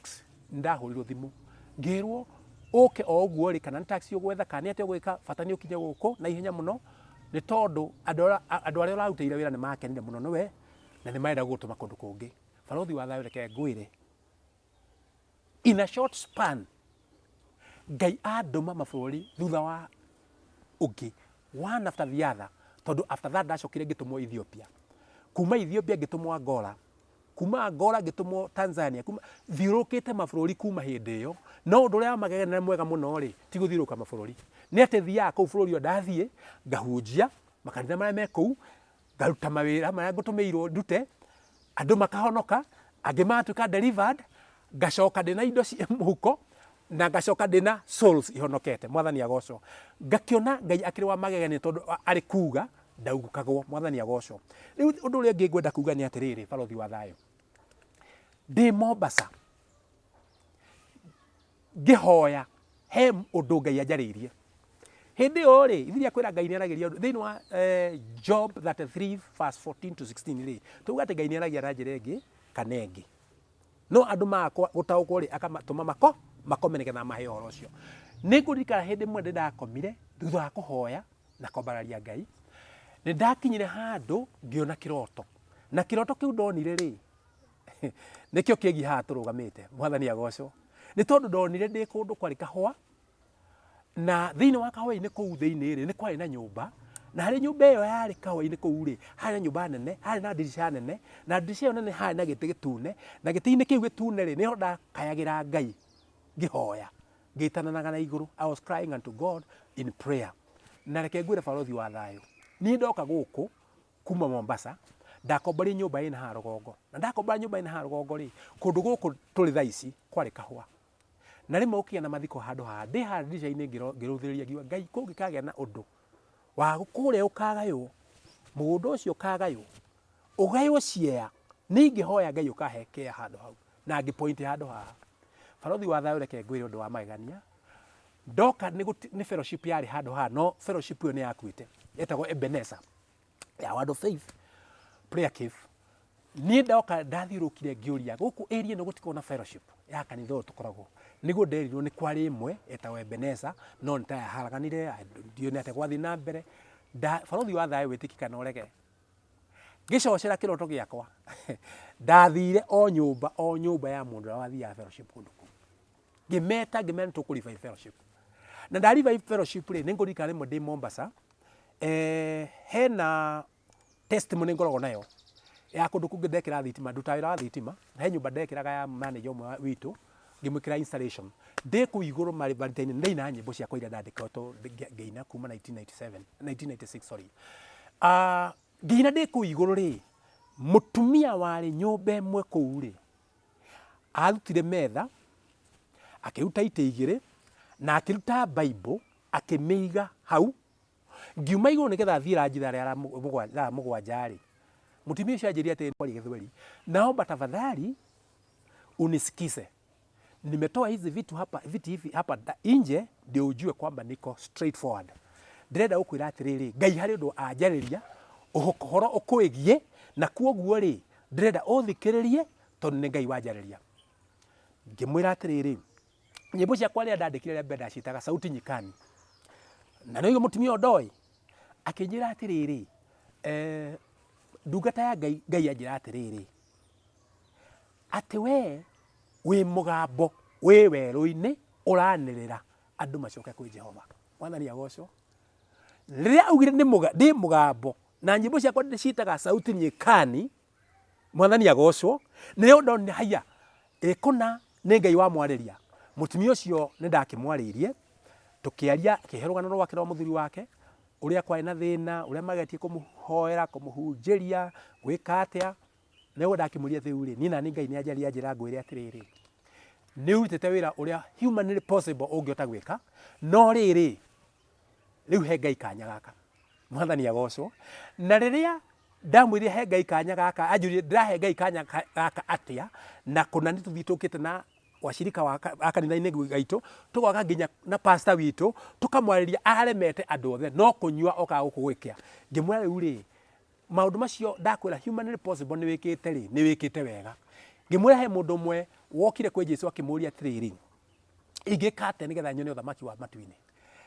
ndahurirwo thimu ngirwo uke o uguo ri kana taxi ugwetha kana ate ugwika bata ni ukinye guku na ihenya muno ni tondu andu aria urarutira wira ni makenire muno niwe na ni maenda gutuma kundu kungi balothi wa thayo reke ngwire in a short span Ngai anduma mabururi thutha wa ungi one after the other tondu after that ndacokire ngitumwo Ethiopia kuma Ethiopia ngitumwo Angola kuma Angola ngitumwo Tanzania kuma thiurukite mabururi kuma hindi iyo no undu uria magegania mwega muno ri ti guthiuruka mabururi ni ati thia ku bururi o ndathie ngahunjia makanitha maria me kuu ngaruta mawira maria ngutumirwo ndute andu makahonoka angi matuika delivered ngacoka ndina indo cia muhuko na ngacoka ndina souls ihonokete mwathani agocwo ngakiona Ngai akiri wa magegania tondu ari kuga ndaugukagwo mwathani agocwo riu undu uria ngi ngwenda kuga ni atiriri balothi wa thayo ndi Mombasa ngihoya he undu Ngai anjariirie hindi yo ri ithiria kwira Ngai ni arageria undu thiini wa Job 33 verse 14 to 16 ri tuga ati Ngai ni aragia na njira ingi kana ingi no andu makwa gutaukwo ri akamatuma makome nigetha mahe uhoro ucio ni ngurikana hindi mwe ndakomire thutha wa kuhoya na kombararia Ngai ni ndakinyire handu ngiona kiroto na kiroto kiu ndonire ri nikio kiegi ha turugamite mwathani agocwo ni tondu ndonire ndi kundu kwari kahwa na thiini wa kahwa-ini kuu thiini ri ni kwari na nyumba na hari nyumba iyo yari kahwa-ini kuu ri hari nyumba nene hari na dirisha nene na dirisha iyo nene hari na giti gitune na giti-ini kiu gitune ri niho ndakayagira Ngai ngihoya ngitananaga na iguru I was crying unto God in prayer na reke ngwire balothi wa thayo ni ndoka guku kuma Mombasa ndakombori nyumba ina ha rugongo na ndakombora nyumba ina ha rugongo ri kundu guku turi thaici kwari kahwa na rimwe ukiya na mathiko handu ha ndi ha dirisha-ini ngiruthiriria ngiuga Ngai kungikagia na undu wa kuria ukagayo mundu ucio ukagayo ugayo ciea ningihoya Ngai ukahekea handu hau na ngipoint handu ha balothi wa thayo reke ngwire undu wa magegania ndoka ni fellowship yari handu ha no fellowship yo ni yakuite etagwo Ebenezer ya word of faith prayer cave ni ndoka ndathiurukire ngiuria guku area no gutiko na fellowship ya kanitha uyu tukoragwo niguo nderirwo ni kwari imwe etagwo Ebenezer no ntayaharaganire ndio ni ategwa thi na mbere balothi wa thayo witikika na urege ngicocera kiroto giakwa ndathire o nyumba ya mundu wa thia fellowship kundu ngimeta tukuriva fellowship na ndariva fellowship ri ningurika rimwe ndi Mombasa hena testimony ngoragwo nayo ya kundu kungi ndekira thitima ndutawira wa thitima he nyumba ndekiraga ya manager umwe witu ngimwikira installation ndi ku iguru mari baritaini ndi na nyimbo cia kwa ira ndandika to ngeina kuma 1996 sorry ngeina ndi ku iguru ri mutumia wari nyumba imwe kuu ri arutire metha akiruta ite igire na akiruta Bible akimiiga hau ngiuma iguru nigetha thira njira ria mugwanja ri mutumia ucio anjiria ati kwari githweri naomba tafadhali unisikize. Nimetoa hizi vitu hivi hapa nje ndio ujue kwamba niko straightforward. Ndirenda ukwira atiriri Ngai hari undu anjariria uhoro ukwigie na kuoguo ri ndirenda uthikiririe tondu ni Ngai wanjariria. Ngimwira atiriri nyimbo ciakwa ria ndandikire ria mbere ndacitaga sauti nyikani na niyo mutumia ndoi akinjira atiriri ndungata ya Ngai anjira atiriri ati we mugambo we weru-ini uranirira andu macoke kwi Jehova. Mwathani agocwo. Riria augire ndi mugambo na nyimbo ciakwa ndicitaga sauti nyikani, Mwathani agocwo, nirio ndonire haya ikuna ni Ngai wa mwariria. Mutumia ucio ni ndakimwaririe tukiaria kiherugano rwake rwa muthuri wake uria kwai na thina uria magetie kumuhoera kumuhunjiria gwika atia niwe ndakimuria thiuri ni na ni Ngai ni anjaria njira ngwire atiriri ni urutete wira uria humanly possible ungiota gwika no riri riu he Ngai kanya gaka. Mwathani agocwo. Na riria ndamwire he Ngai kanya gaka anjurie ndirahe Ngai kanya gaka atia na kuna ni tuthitũkite na washirika wa kanitha-ini gaitu tugoka nginya na pastor witu tukamwariria aremete andu othe no kunyua oka gukugwikia ngimwira riu ri maundu macio ndakwira humanly possible ni wikite wega. Ngimwira he mundu mwe wokire kwi Jesu akimuria atiriri ingikate nigetha nyone uthamaki wa matu-ini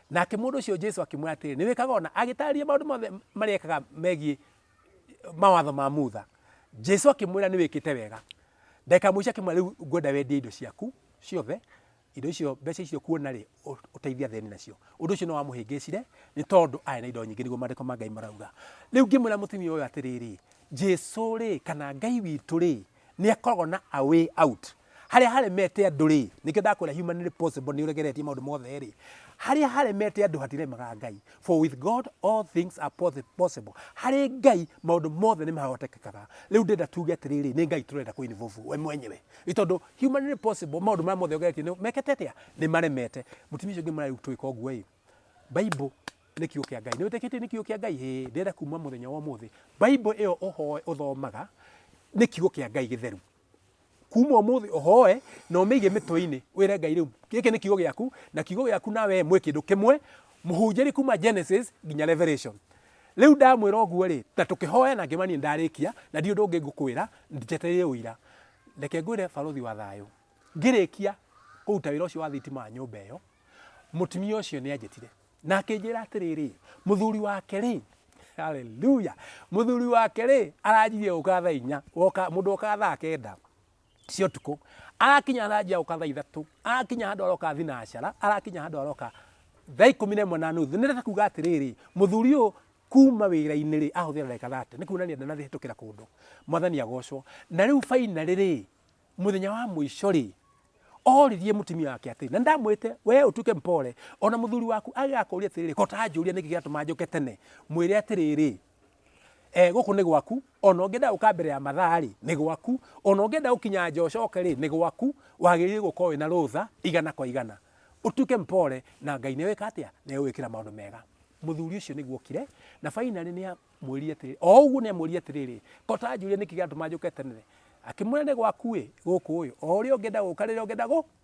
nake mundu ucio Jesu akimwira atiriri ni wikaga ona agitaria maundu mothe mariekaga megie mawatho ma mutha. Jesu akimwira ni wikite wega. Ndeka muica kimwe riu ngwenda wendie indo ciaku ciothe indo icio mbeca icio kuona ri uteithia theni nacio. Undu ucio no wamuhingicire ni tondu aya na indo nyingi niguo mandiko ma Ngai marauga. Riu ngimwira mutumia uyu atiriri Jesu ri kana Ngai witu ri ni akoragwo na a way out. Haria haremete andu ri nikio ndakwira humanly possible ni uregeretie maundu mothe ri haria haremete andu hatiremaga Ngai. For with God all things are possible. Hari Ngai maundu mothe ni mahotekekaga. Riu ndenda tuge atiriri ni Ngai turenda ku involve we mwenyewe itondu humanly possible maundu ma mothe ugeretie ni mekete ni maremete. Mutumia ucio ngimara riu twika uguo Bible ni kiugo kia Ngai ni utekete ni kiugo kia Ngai ndenda kuma muthenya wa muthi Bible iyo uhoe uthomaga ni kiugo kia Ngai githeru kuma umuthi uhoe no meige mitwe-ini wire Ngai riu giki ni kiugo giaku na kiugo giaku nawe mwe kindu kimwe muhunjiri kuma Genesis nginya Revelation. Riu ndamwira oguo ri ta tukihoya na ngimani ndarikia na ndio ndungi ngukwira ndijeteire uira reke ngwire barothi wa thayo ngirikia kuruta wira ucio wa thitima nyumba iyo mutumia ucio ni anjetire na akinjira atiriri muthuri wake ri haleluya muthuri wake ri aranjirie uka thaa 4 woka mundu oka thaa 9 cio tuku arakinya aranjia uka thaa 3 arakinya handu aroka thinacara arakinya handu aroka thaa 11 na nuthu nireta kuga atiriri muthuri uyu kuma wira-ini ri ahuthira ndagika 30 ni kuonania ndanahitukira kundu. Mwathani agocwo. Na riu finally ri muthenya wa mwisho ri oririe mutumia wake atiri na ndamwite we utuke mpole ona muthuri waku agakuria atiriri kota njuria niki giatuma njoke tene mwire atiriri guku ni gwaku ona ungenda uka mbere ya mathari ni gwaku ona ungenda ukinya njocoke ri ni gwaku wagiririe gukorwo wina rutha igana kwa igana utuke mpole na Ngai ni wika atia ni gwikira maundu mega. Muthuri ucio niguo kire na finally ni amwiririe atiriri o uguo ni amwiririe atiriri kota njuria niki giatuma njoke tene akimwira ni gwaku guku uyu oria ungenda guka riria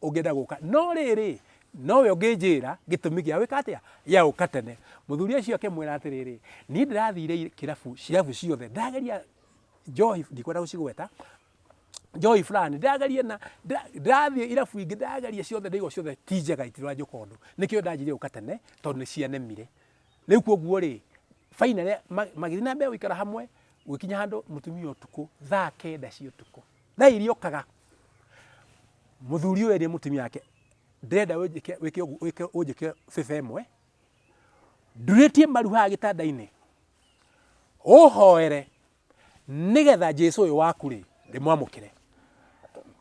ungenda guka no riri nowe unginjira gitumi gia wika atia ya uka tene. Muthuri ucio akimwira atiriri ni ndirathire kirabu ciothe ndageria Joy ndikwenda gucigweta Joy fulani ndageria na ndathie irabu ingi ndageria ciothe ndigo ciothe tinjega itirwa njukondu nikio ndanjirie uka tene tondu ni cianemire. Riu koguo ri finally magiri na mbe wikara hamwe gwikinya handu mutumia utuku thaa 9 cia utuku thaa iria okaga muthuri uyu eri mutumia wake ndenda wike fifa imwe nduritie maruha gitanda-ini uhoere nigetha Jesu uyu waku ri ndimwamukire.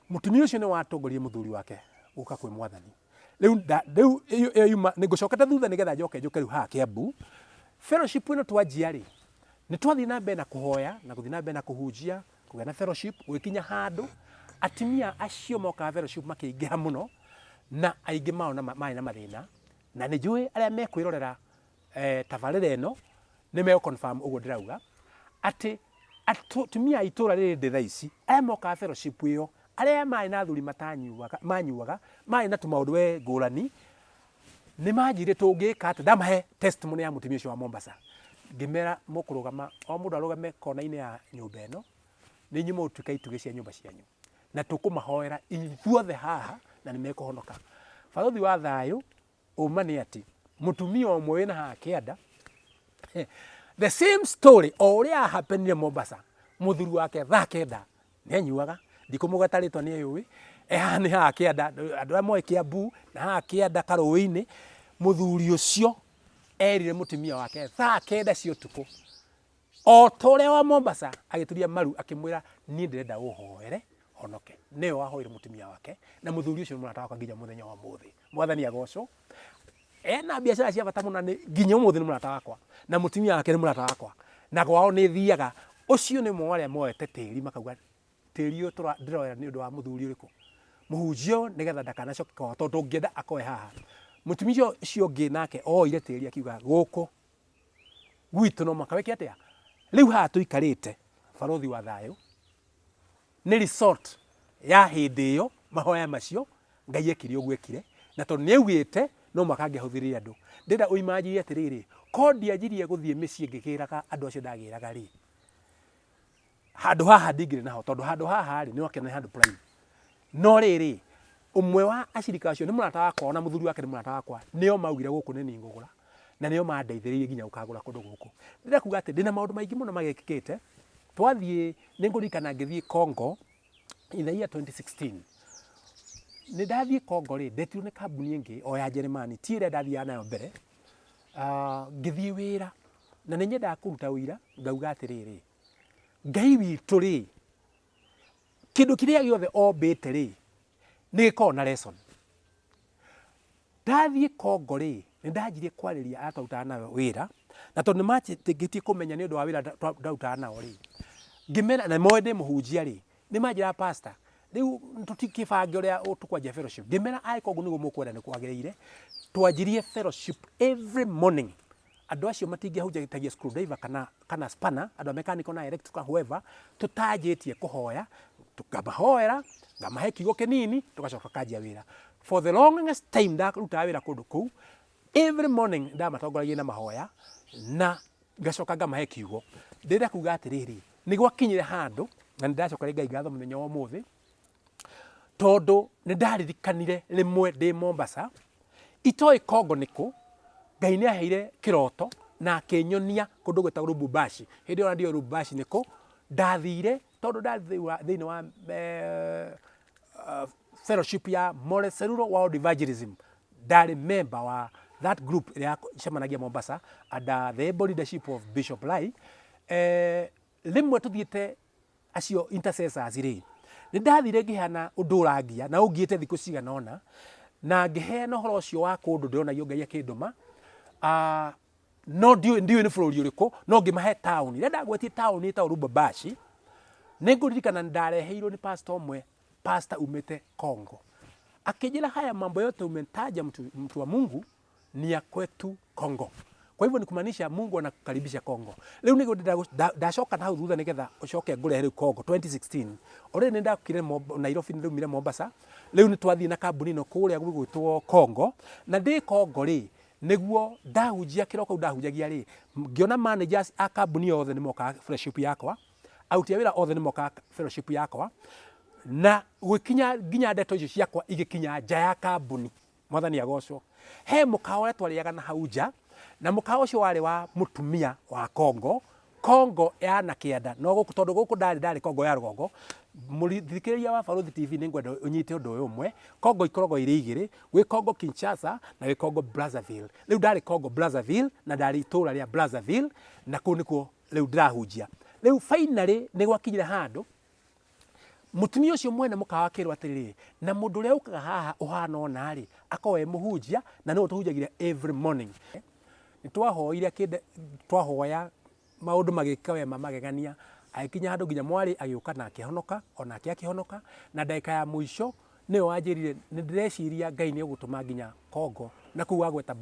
Mutumia ucio ni watongorie muthuri wake guka kwĩ mwathani riu iyo yuma nigucokete thutha nigetha njoke njuke riu haha Kiambu fellowship ino twanjia ri ni twathii na mbere na kuhoya na guthii na mbere na kuhunjia kugĩa na fellowship gwikinya handu atimia acio moka fellowship makiingira muno na aingi mao na mai na mathina na ni njui aria mekwirorera tabarĩra ĩno nĩ me confirm ũguo ndĩrauga atĩ atumia itũra rĩrĩ ndĩ thaa ici aria moka fellowship ĩyo aria marĩ na athuri manyuaga marĩ na tũmaũndũ we ngũrani nĩ manjire tũngĩka atĩ ndamahe testimony ya mũtumia ũcio wa Mombasa ngĩmera mũkũrũgama o mũndũ arũgame kona-inĩ ya nyũmba ĩno nĩ inyuĩ mũtuĩka itugĩ cia nyũmba cianyu na tũkũmahoera ithuothe haha na nĩ mekũhonoka. Barothi wa thayũ ũma nĩ atĩ mũtumia ũmwe wĩna haha kĩanda the same story o ũrĩa hapenire Mombasa mũthuri wake thaa kenda nĩ anyuaga ndikũmũgata rĩtwa nĩ eyũĩ haha nĩ haha kĩanda andũ arĩa moĩ Kiambu na haha kĩanda karũĩ-inĩ mũthuri ũcio erire mũtumia wake thaa kenda cia ũtukũ o ta ũrĩa wa Mombasa agĩturia maru akĩmwĩra niĩ ndĩrenda ũhoere honoke nĩwe wahoire mũtumia wake na mũthuri ũcio nĩ mũrata wakwa nginya mũthenya wa mũthĩ mwathani agocwo ena biacara cia bata mũno nginya ũmũthĩ nĩ mũrata wakwa na mũtumia wake nĩ mũrata wakwa na gwao nĩ thiaga ũcio nĩ mwe arĩa moete tĩri makauga tĩri ũyũ ndĩroera nĩ ũndũ wa mũthuri ũrĩkũ mũhunjio nĩgetha ndakanacoke kwao tondũ ngĩenda akoe haha mũtumia ũcio ũngĩ nake oire tĩri akiuga gũkũ gwitũ no makaweke atĩa rĩu haha tũikarĩte barothi wa thayũ nĩ resort ya hĩndĩ ĩyo mahoya macio Ngai ekire ũguo ekire na tondũ nĩ augĩte no makangĩahũthĩrire andũ ndĩrenda ũimanjirie atĩrĩrĩ ko ndianjirie gũthiĩ mĩciĩ ngĩgĩraga andũ acio ndagĩraga rĩ handũ haha ndingĩrĩ naho tondũ handũ haha rĩ nĩ wakĩona handũ prime no rĩrĩ ũmwe wa acirika acio nĩ mũrata wakwa na mũthuri wake nĩ mũrata wakwa nĩo maugire gũkũ nĩ niĩ ngũgũra na nĩo mandeithĩrĩirie nginya gũkagũra kũndũ gũkũ ndĩrenda kuga atĩ ndĩna maũndũ maingĩ mũno magekĩkĩte twathiĩ nĩ ngũririkana ngĩthiĩ Congo in the year 2016 nĩ ndathiĩ Congo rĩ ndetirwo nĩ kambuni ĩngĩ o ya Jeremani ti ĩrĩa ndathiaga nayo mbere ngĩthiĩ wĩra na nĩ nyendaga kũruta wĩra ngauga atĩrĩrĩ Ngai witũ rĩ kĩndũ kĩrĩa gĩothe ombĩte rĩ nĩ gĩkoragwo na lesson ndathiĩ Congo rĩ nĩ ndanjirie kwarĩria arĩa twarutaga nayo wĩra na tondũ nĩ manjĩtĩkĩtie kũmenya nĩ ũndũ wa wĩra ndarutaga nao rĩ ngĩmera na moĩ ndĩ mũhunjia rĩ nĩ manjĩra pastor rĩu tũtikĩbange ũrĩa tũkwanjia fellowship ngĩmera aĩka ũguo nĩguo mũkwenda nĩ kwagĩrĩire twanjirie fellowship every morning andũ acio matingĩahunjagĩtagia screwdriver kana spanner andũ a mechanical na electrical whoever tũtanjĩtie kũhoya ngamahoera ngamahe kiugo kĩnini tũgacoka kanjia wĩra for the longest time ndarutaga wĩra kũndũ kũu every morning ndamatongoragia na mahoya na ngacoka ngamahe kiugo ndĩrenda kuga atĩrĩrĩ nĩ gwakinyire handũ na nĩ ndacoka Ngai ngatho mũthenya wa ũmũthĩ tondũ nĩ ndaririkanire rĩmwe ndĩ Mombasa itoĩ Congo nĩkũ Ngai nĩ aheire kĩroto na akĩnyonia kũndũ gwĩtagwo Lubumbashi hĩndĩ ĩyo ndio Lubumbashi nĩkũ ndathire tondũ thĩinĩ wa fellowship ya Moreseruro World Evangelism ndarĩ member wa that group ĩrĩa icemanagia Mombasa under the able leadership of Bishop Lai rĩmwe tũthiĩte acio intercessors rĩ nĩ ndathire ngĩheana ũndũ ũrangia na ũngiĩte thikũ cigana ũna na ngĩheana ũhoro ũcio wa kũndũ ndĩronagio Ngai akĩndũma no ndiũĩ nĩ bũrũri ũrĩkũ no ngĩmahe taũni rĩrĩa ndagwetie taũni ĩtagwo Lubumbashi nĩ ngũririkana ndareheirwo nĩ pastor ũmwe pastor umĩte Congo akĩnjĩra haya mambo yote umetaja mtu wa Mungu ni ya kwetu Congo kwa hivyo ni kumaanisha Mungu anakukaribisha Congo rĩu nĩguo ndacoka na thutha nĩgetha ũcoke ngũrehe rĩu Congo 2016 already nĩ ndakire Nairobi nĩ ndĩrumire Mombasa rĩu nĩ twathiĩ na kambuni ĩno kũrĩa gwĩtwo Congo na ndĩ Congo rĩ nĩguo ndahunjia kĩroko ndahunjagia rĩ ngĩona managers a kambuni yothe nĩ mokaga fellowship yakwa aruti a wĩra othe nĩ mokaga fellowship yakwa na gũkinya nginya ndeto icio ciakwa igĩkinya nja ya kambuni mwathani agocwo he mũkawa ũrĩa twarĩaga na hau nja na mũkawa ũcio warĩ wa mũtumia wa Congo yana kĩanda no gũkũ tondũ gũkũ ndarĩ Congo ya rũgongo mũthikĩrĩria wa Barothi TV nĩ ngwenda ũnyite ũndũ ũyũ ũmwe Congo ikoragwo irĩ igĩrĩ gwĩ Congo Kinshasa na gwĩ Congo Brazzaville rĩu ndarĩ Congo Brazzaville na ndarĩ itũũra rĩa Brazzaville na kũu nĩkuo rĩu ndĩrahunjia rĩu finally nĩ gwakinyire handũ mutumia ucio mwene mukawa kirwa atiriri na mundu uria ukaga haha uhana ona ri akowe muhunjia na no tuhunjagira every morning ni twahoire kinde twahoya maundu magika we magegania akinya handu nginya mwari agiuka na akihonoka ona akihonoka na ndagika ya muico ni wanjirire ni ndireciria Ngai ni ugutuma nginya Kongo na kuu agweta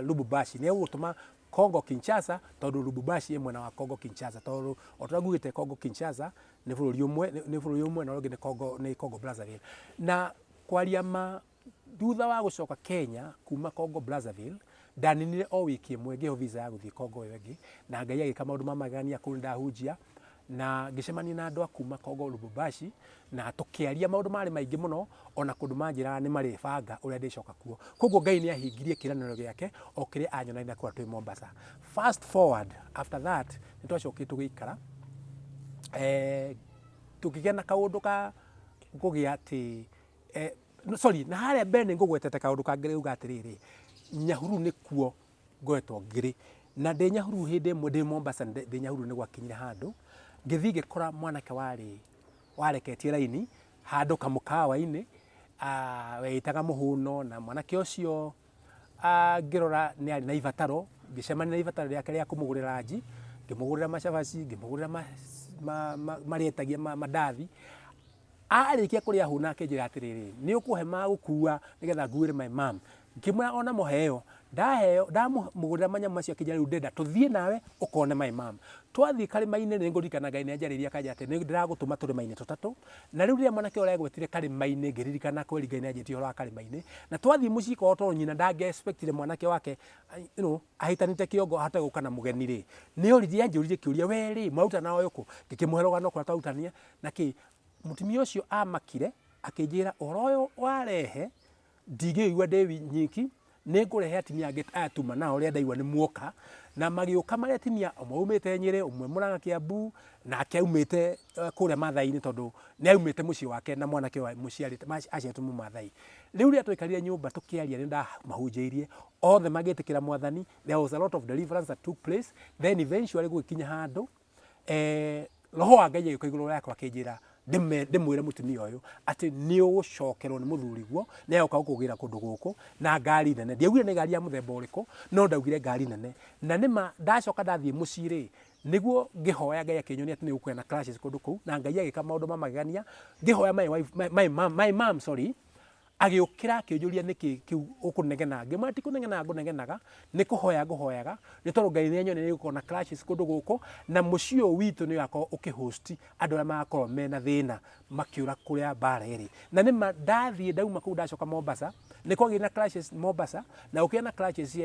Lubumbashi ni ugutuma Kongo Kinshasa tondu Lubumbashi mwena wa Kongo Kinshasa tondu otagugite Kongo Kinshasa ni bururi umwe na ungi ni Kongo Brazzaville na kwaria ma thutha wa gucoka Kenya kuma Kongo Brazzaville ndaninire o wiki imwe ngiho visa ya guthii Kongo yengi na Ngai agika maundu mamagania kuu ndahunjia na ngicemania na andu akuma Kongo Lubumbashi na tukiaria maundu mari maingi muno ona kundu manjira ni mari banga uria ndicoka kuo koguo Ngai ni ahingirie kiraniro giake okire anyona ina kwa twi Mombasa. Fast forward after that ni twacokie tugikara tukigia na kaundu ka ngugia ati sorry na haria mbere ngugwetete kaundu kangire uga atiriri Nyahuru ni kuo ngoetwo ngiri na ndi Nyahuru hindi imwe ndi Mombasa ndi Nyahuru ni gwakinyira handu ngithi ngikora mwanake wareketie raini handu kamukawa-ini weitaga muhuno na mwanake ucio ngirora ni ari na ivataro ngicemania na ivataro riake ria kumugurira aji ngimugurira macabaci ngimugurira marietagia mandathi arikia kuria huna akinjira atiriri ni ukuhe magukua nigetha nguire my mom ngimwira ona muheo ndamugurira manyama macio akinjira riu ndenda tuthie nawe ukone my mom twathii karima-ini ni ngurikana Ngai ni anjariria kanja ati ni ndiragutuma turima-ini tutatu na riu ria mwanake uria egwetire karima-ini ngiririkana kweri Ngai ni anjitie horo wa karima-ini na twathii mucii ko to nyina ndange expectire mwanake wake ahitanite kiongo ahote guka na mugeni ri ni oririe anjuririe kiuria we ri mauta na oyuku ngikimwe rogano kwa twautania na ki mutumia ucio amakire akinjira uhoro uyu warehe ndigigua ndi nyiki ni ngurehe atimia angi atuma na uria ndaigua ni muoka na magiuka maria atimia umwe umite Nyeri umwe Murang'a Kiambu na akiaumite kuria Mathai-ini tondu ni aumite mucii wake na mwanake wa muciari aciaritwo mu Mathai riu ria twikarire nyumba tukiaria ni ndamahunjirie othe magitikira Mwathani. There was a lot of deliverance that took place then eventually gukinya handu roho wa Ngai agikuo iguru yakwa akinjira ndimwire mutumia uyu ati ni ugucokerwo ni muthuriguo ni agoka gukugira kundu guku na ngari nene ndiaugire ni ngari ya muthemba uriku no ndaugire ngari nene na nima ndacoka ndathie mucii ri niguo ngihoya Ngai akinyonia ati ni gukwena clashes kundu kuu na Ngai agika maundu mamagegania ngihoya my mom sorry agiukira akinjuria niki kiu ukunegena ngimati kunegena ngunegenaga ni kuhoya nguhoyaga ni tondu Ngai ni anyone ni gukona clashes kundu guku na mucio witu ni yako ukihost andu aria magakorwo mena thina makiura kuria bara iri na nima ndathie ndauma kuu ndacoka Mombasa ni kwagi na clashes Mombasa na ukia na clashes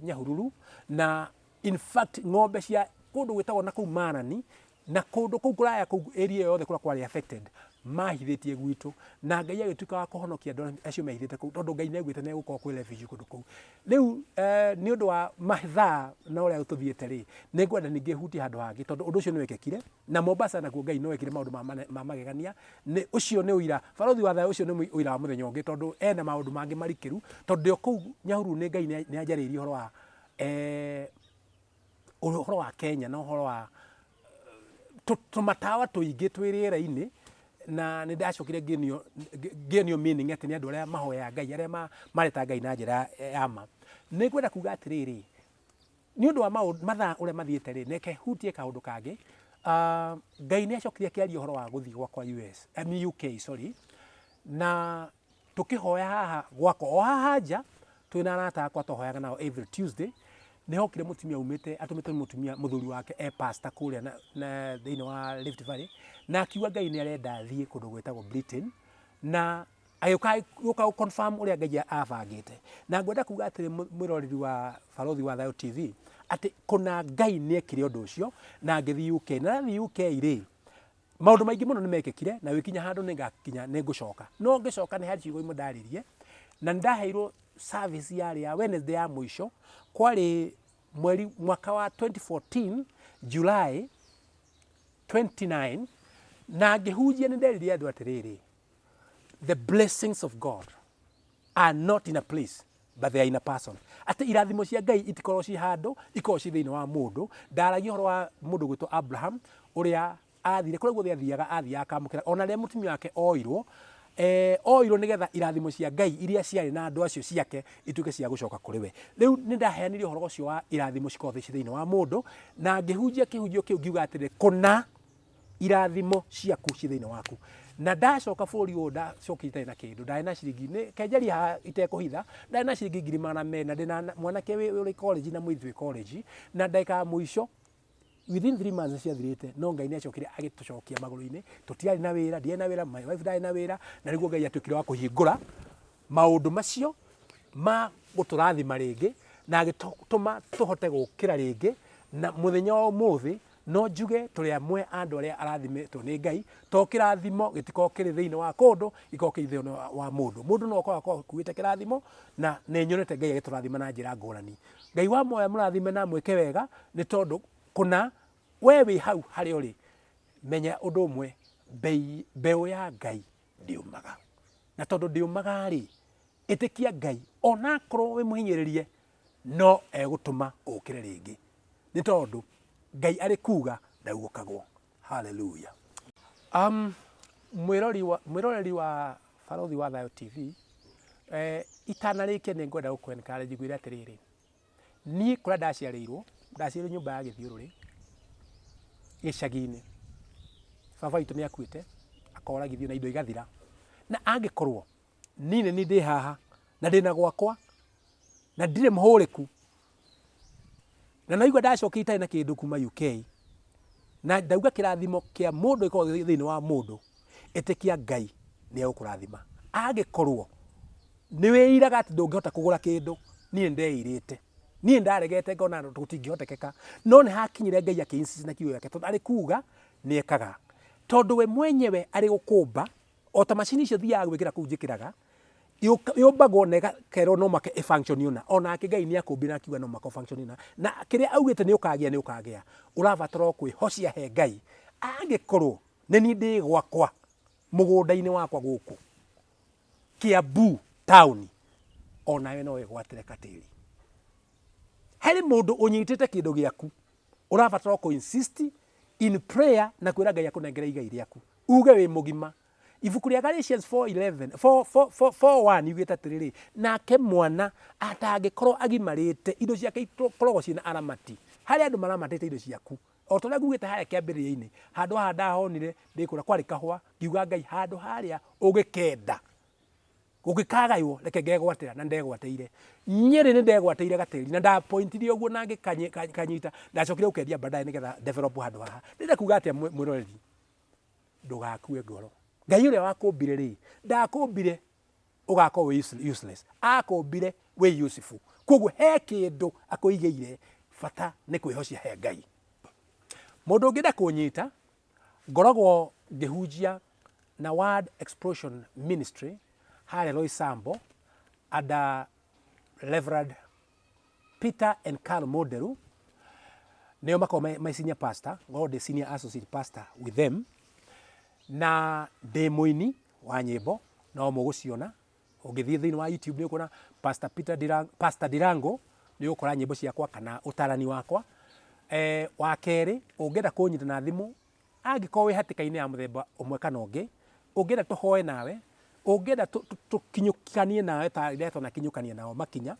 Nyahururu na in fact ng'ombe cia kundu gwitagwo na kuu Marani na kundu kuu kuraya kuu area yothe kura kwari affected mahithitie gwitu na Ngai agituika wa kuhonokia andu acio mahithite kuu tondu Ngai neguite ne gukorwo kwi refuge kundu kuu riu ni undu wa maithaa na uria tuthiete ri ni ngwenda ningi huti handu hangi tondu undu ucio ni wekekire na Mombasa nakuo Ngai no wekire maundu ma magegania ni ucio ni uira barothi wa thayo ucio ni uira wa muthenya ungi tondu ena maundu mangi marikiru tondu kuu Nyahuru ni Ngai ni anjaririe horo wa uhoro wa Kenya na uhoro wa tumatawa tuingi twiriera-ini na ni ndacokire ngenio meaning ati ni andu aria mahoya Ngai aria mareta Ngai na njira ya ma ni ngwenda kuga atiriri ni undu wa mathaa uria mathiete ri neke hutie kaundu kangi Ngai ni acokire akiaria uhoro wa guthii gwakwa UK sorry na tukihoya haha gwakwa o haha nja twina arata akwa twahoyaga nao every Tuesday ni hokire mutumia umite atumite mutumia muthuri wake pastor kuria na thiini wa Rift Valley na akiuga Ngai ni arenda thie kundu gwetagwo Britain na ayuka confirm uria Ngai abangite na ngwenda kuga atiri mwiroreri wa barothi wa Thayo TV ati kuna Ngai ni ekire undu ucio na ngithi UK na thi UK ri maundu maingi muno ni mekekire na wikinya handu ni ngakinya ni ngucoka no ngicoka ni hari ciugo imwe ndaririe na ndaheirwo service ya Wednesday ya mwisho kwari mwaka wa 2014 July 29 na ngihunjia ni nderirie andu atiriri the blessings of God are not in a place but they are in a person ati irathimo cia Ngai itikorwo ci handu ikorwo ci thiini wa mundu ndaragia horo wa mundu gwitwo Abraham uria athire kũrĩa guothe athiaga akamũkĩra ona rĩrĩa mũtumia wake oirwo nĩgetha irathimo cia Ngai iria ciarĩ na andũ acio ciake ituĩke cia gũcoka kũrĩ we. Rĩu nĩ ndaheanire ũhoro ũcio wa irathimo cikoragwo ci thĩinĩ wa mũndũ na ngĩhunjia kĩhunjio kĩu ngiuga atĩrĩ kũna irathimo ciaku ci thĩinĩ waku. Na ndacoka bũrũri ũyũ ndacoka itarĩ na kĩndũ, ndarĩ na ciringi kenjeri haha itekũhitha, ndarĩ na ciringi 200 na ndĩna mwanake ũrĩ college na mũirĩtu wĩ college, na ndagĩka ya mũico within 3 months ciathirĩte no Ngai nĩacokire agĩtũcokia magũrũ-inĩ, tũtiarĩ na wĩra, ndiarĩ na wĩra, my wife ndarĩ na wĩra, na nĩguo Ngai atuĩkire wa kũhingũra maũndũ macio ma gũtũrathima rĩngĩ na agĩtũma tũhote gũkĩra rĩngĩ, na mũthenya wa ũmũthĩ no njuge tũrĩ amwe andũ arĩa arathimetwo nĩ Ngai, to kĩrathimo gĩtikoragwo kĩrĩ thĩinĩ wa kũndũ, gĩkoragwo kĩrĩ thĩinĩ wa mũndũ. Mũndũ no akoragwo akuĩte kĩrathimo na nĩ nyonete Ngai agĩtũrathima na njĩra ngũrani. Ngai wa moya mũrathime na mwĩke wega nĩ tondũ kũna we wĩ hau harĩa ũrĩ, menya ũndũ ũmwe, mbeũ ya Ngai ndĩũmaga. Na tondũ ndĩũmaga rĩ, ĩtĩkia Ngai ona akorwo wĩ mũhinyĩrĩrie no egũtũma ũkĩre rĩngĩ, nĩ tondũ Ngai arĩ kuuga ndaugũkagwo. Hallelujah. Mwĩroreri wa Barũthi wa Thayũ TV, itanarĩkia nĩ ngwenda gũkũ encourage ngwĩre atĩrĩrĩ, niĩ kũrĩa ndaciarĩirwo nyũmba ya gĩthiũrũrĩ gĩcagi-inĩ. Baba witũ nĩ akuĩte akoragithio na indo igathira, na angĩkorwo niĩ nĩ ndĩ haha na ndĩna gwakwa na ndirĩ mũhũrĩku na naigua ndacokia itarĩ na kĩndũ kuma UK, na ndauga kĩrathimo kĩa mũndũ gĩkoragwo thĩinĩ wa mũndũ, ĩtĩkia Ngai nĩ egũkũrathima. Angĩkorwo nĩ wĩiraga atĩ ndũngĩhota kũgũra kĩndũ, niĩ ndeĩrĩte, niĩ ndaregete ngona gũtingĩhotekeka, no nĩ hakinyire Ngai akĩ-insist na kiugo gĩake tondũ arĩ kuuga nĩ ekaga, tondũ we mwenyewe arĩ gũkũmba o ta macini icio thiaga gwĩkĩra kũu njĩkĩraga, yũmbagwo na ĩgakerwo no make ĩ-function ũna, onake Ngai nĩ akũmbire na akiuga no make ĩ-function ũna, na kĩrĩa augĩte nĩ ũkagĩa, ũrabatara kwĩhocia he Ngai. Angĩkorwo nĩ niĩ ndĩ gwakwa mũgũnda-inĩ wakwa gũkũ Kiambu town, onawe no wĩgwatĩre katĩri. Harĩ mũndũ ũnyitĩte kĩndũ gĩaku, ũrabatara kũ-insist in prayer na kwĩra Ngai akũnengere igai rĩaku, uge wĩ mũgima. Ibuku rĩa Galatians 4:1 yugĩte atĩrĩrĩ, nake mwana atangĩkorwo agimarĩte indo ciake ikoragwo ciĩna aramati. Harĩ andũ maramatĩte indo ciaku, o ta ũrĩa ngugĩte harĩa kĩambĩrĩria-inĩ, handũ haha ndahonire ndĩkũra kwarĩ kahũa, ngiuga Ngai handũ harĩa ũgĩkenda gũgĩkagaywo reke ngegwatĩra, na ndegwatĩire. Nyĩrĩ nĩ ndegwatĩire gatĩri na ndapointirie ũguo na ngĩkanyita, ndacokire gũkendia baadaye nĩgetha develop handũ haha. Ndĩrenda kuuga atĩa mwĩroreri, ndũgakue ngoro. Ngai ũrĩa wakũmbire rĩ, ndakũmbire ũgakorwo wĩ useless, akũmbire wĩ useful. Koguo he kĩndũ akũigĩire, bata nĩ kwĩhocia he Ngai. Mũndũ ũngĩenda kũnyita, ngoragwo ngĩhunjia na Word Explosion Ministry harĩa Roysambu under Reverend Peter and Carl Moderu, nĩo makoragwo my senior pastor, ngoragwo ndĩ senior associate pastor with them, na ndĩ mũini wa nyĩmbo no mũgũciona ũngĩthiĩ thĩinĩ wa YouTube nĩ ũkuona Pastor Ndirangu, nĩ ũgũkora nyĩmbo ciakwa kana ũtarani wakwa. Wa kerĩ, ũngĩenda kũnyita na thimũ, angĩkorwo wĩ hatĩka-inĩ ya mũthemba ũmwe kana ũngĩ, ũngĩenda tũhoe nawe, ũngĩenda tũkinyũkanie nawe ta rĩrĩa twanakinyũkania nao makinya,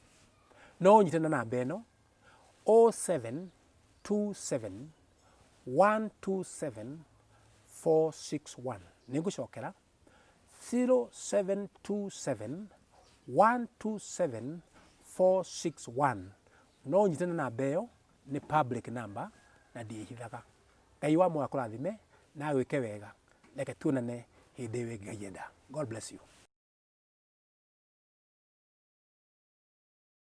no ũnyite na namba ĩno 0727 127 461. Nĩ ngũcokera 0727 127 461. No ũnyite na namba ĩyo, nĩ public number na ndiĩhithaga. Ngai wa moya kũrathime na gwĩke wega, reke tuonane hĩndĩ ĩyo ĩngĩ Ngai enda. God bless you.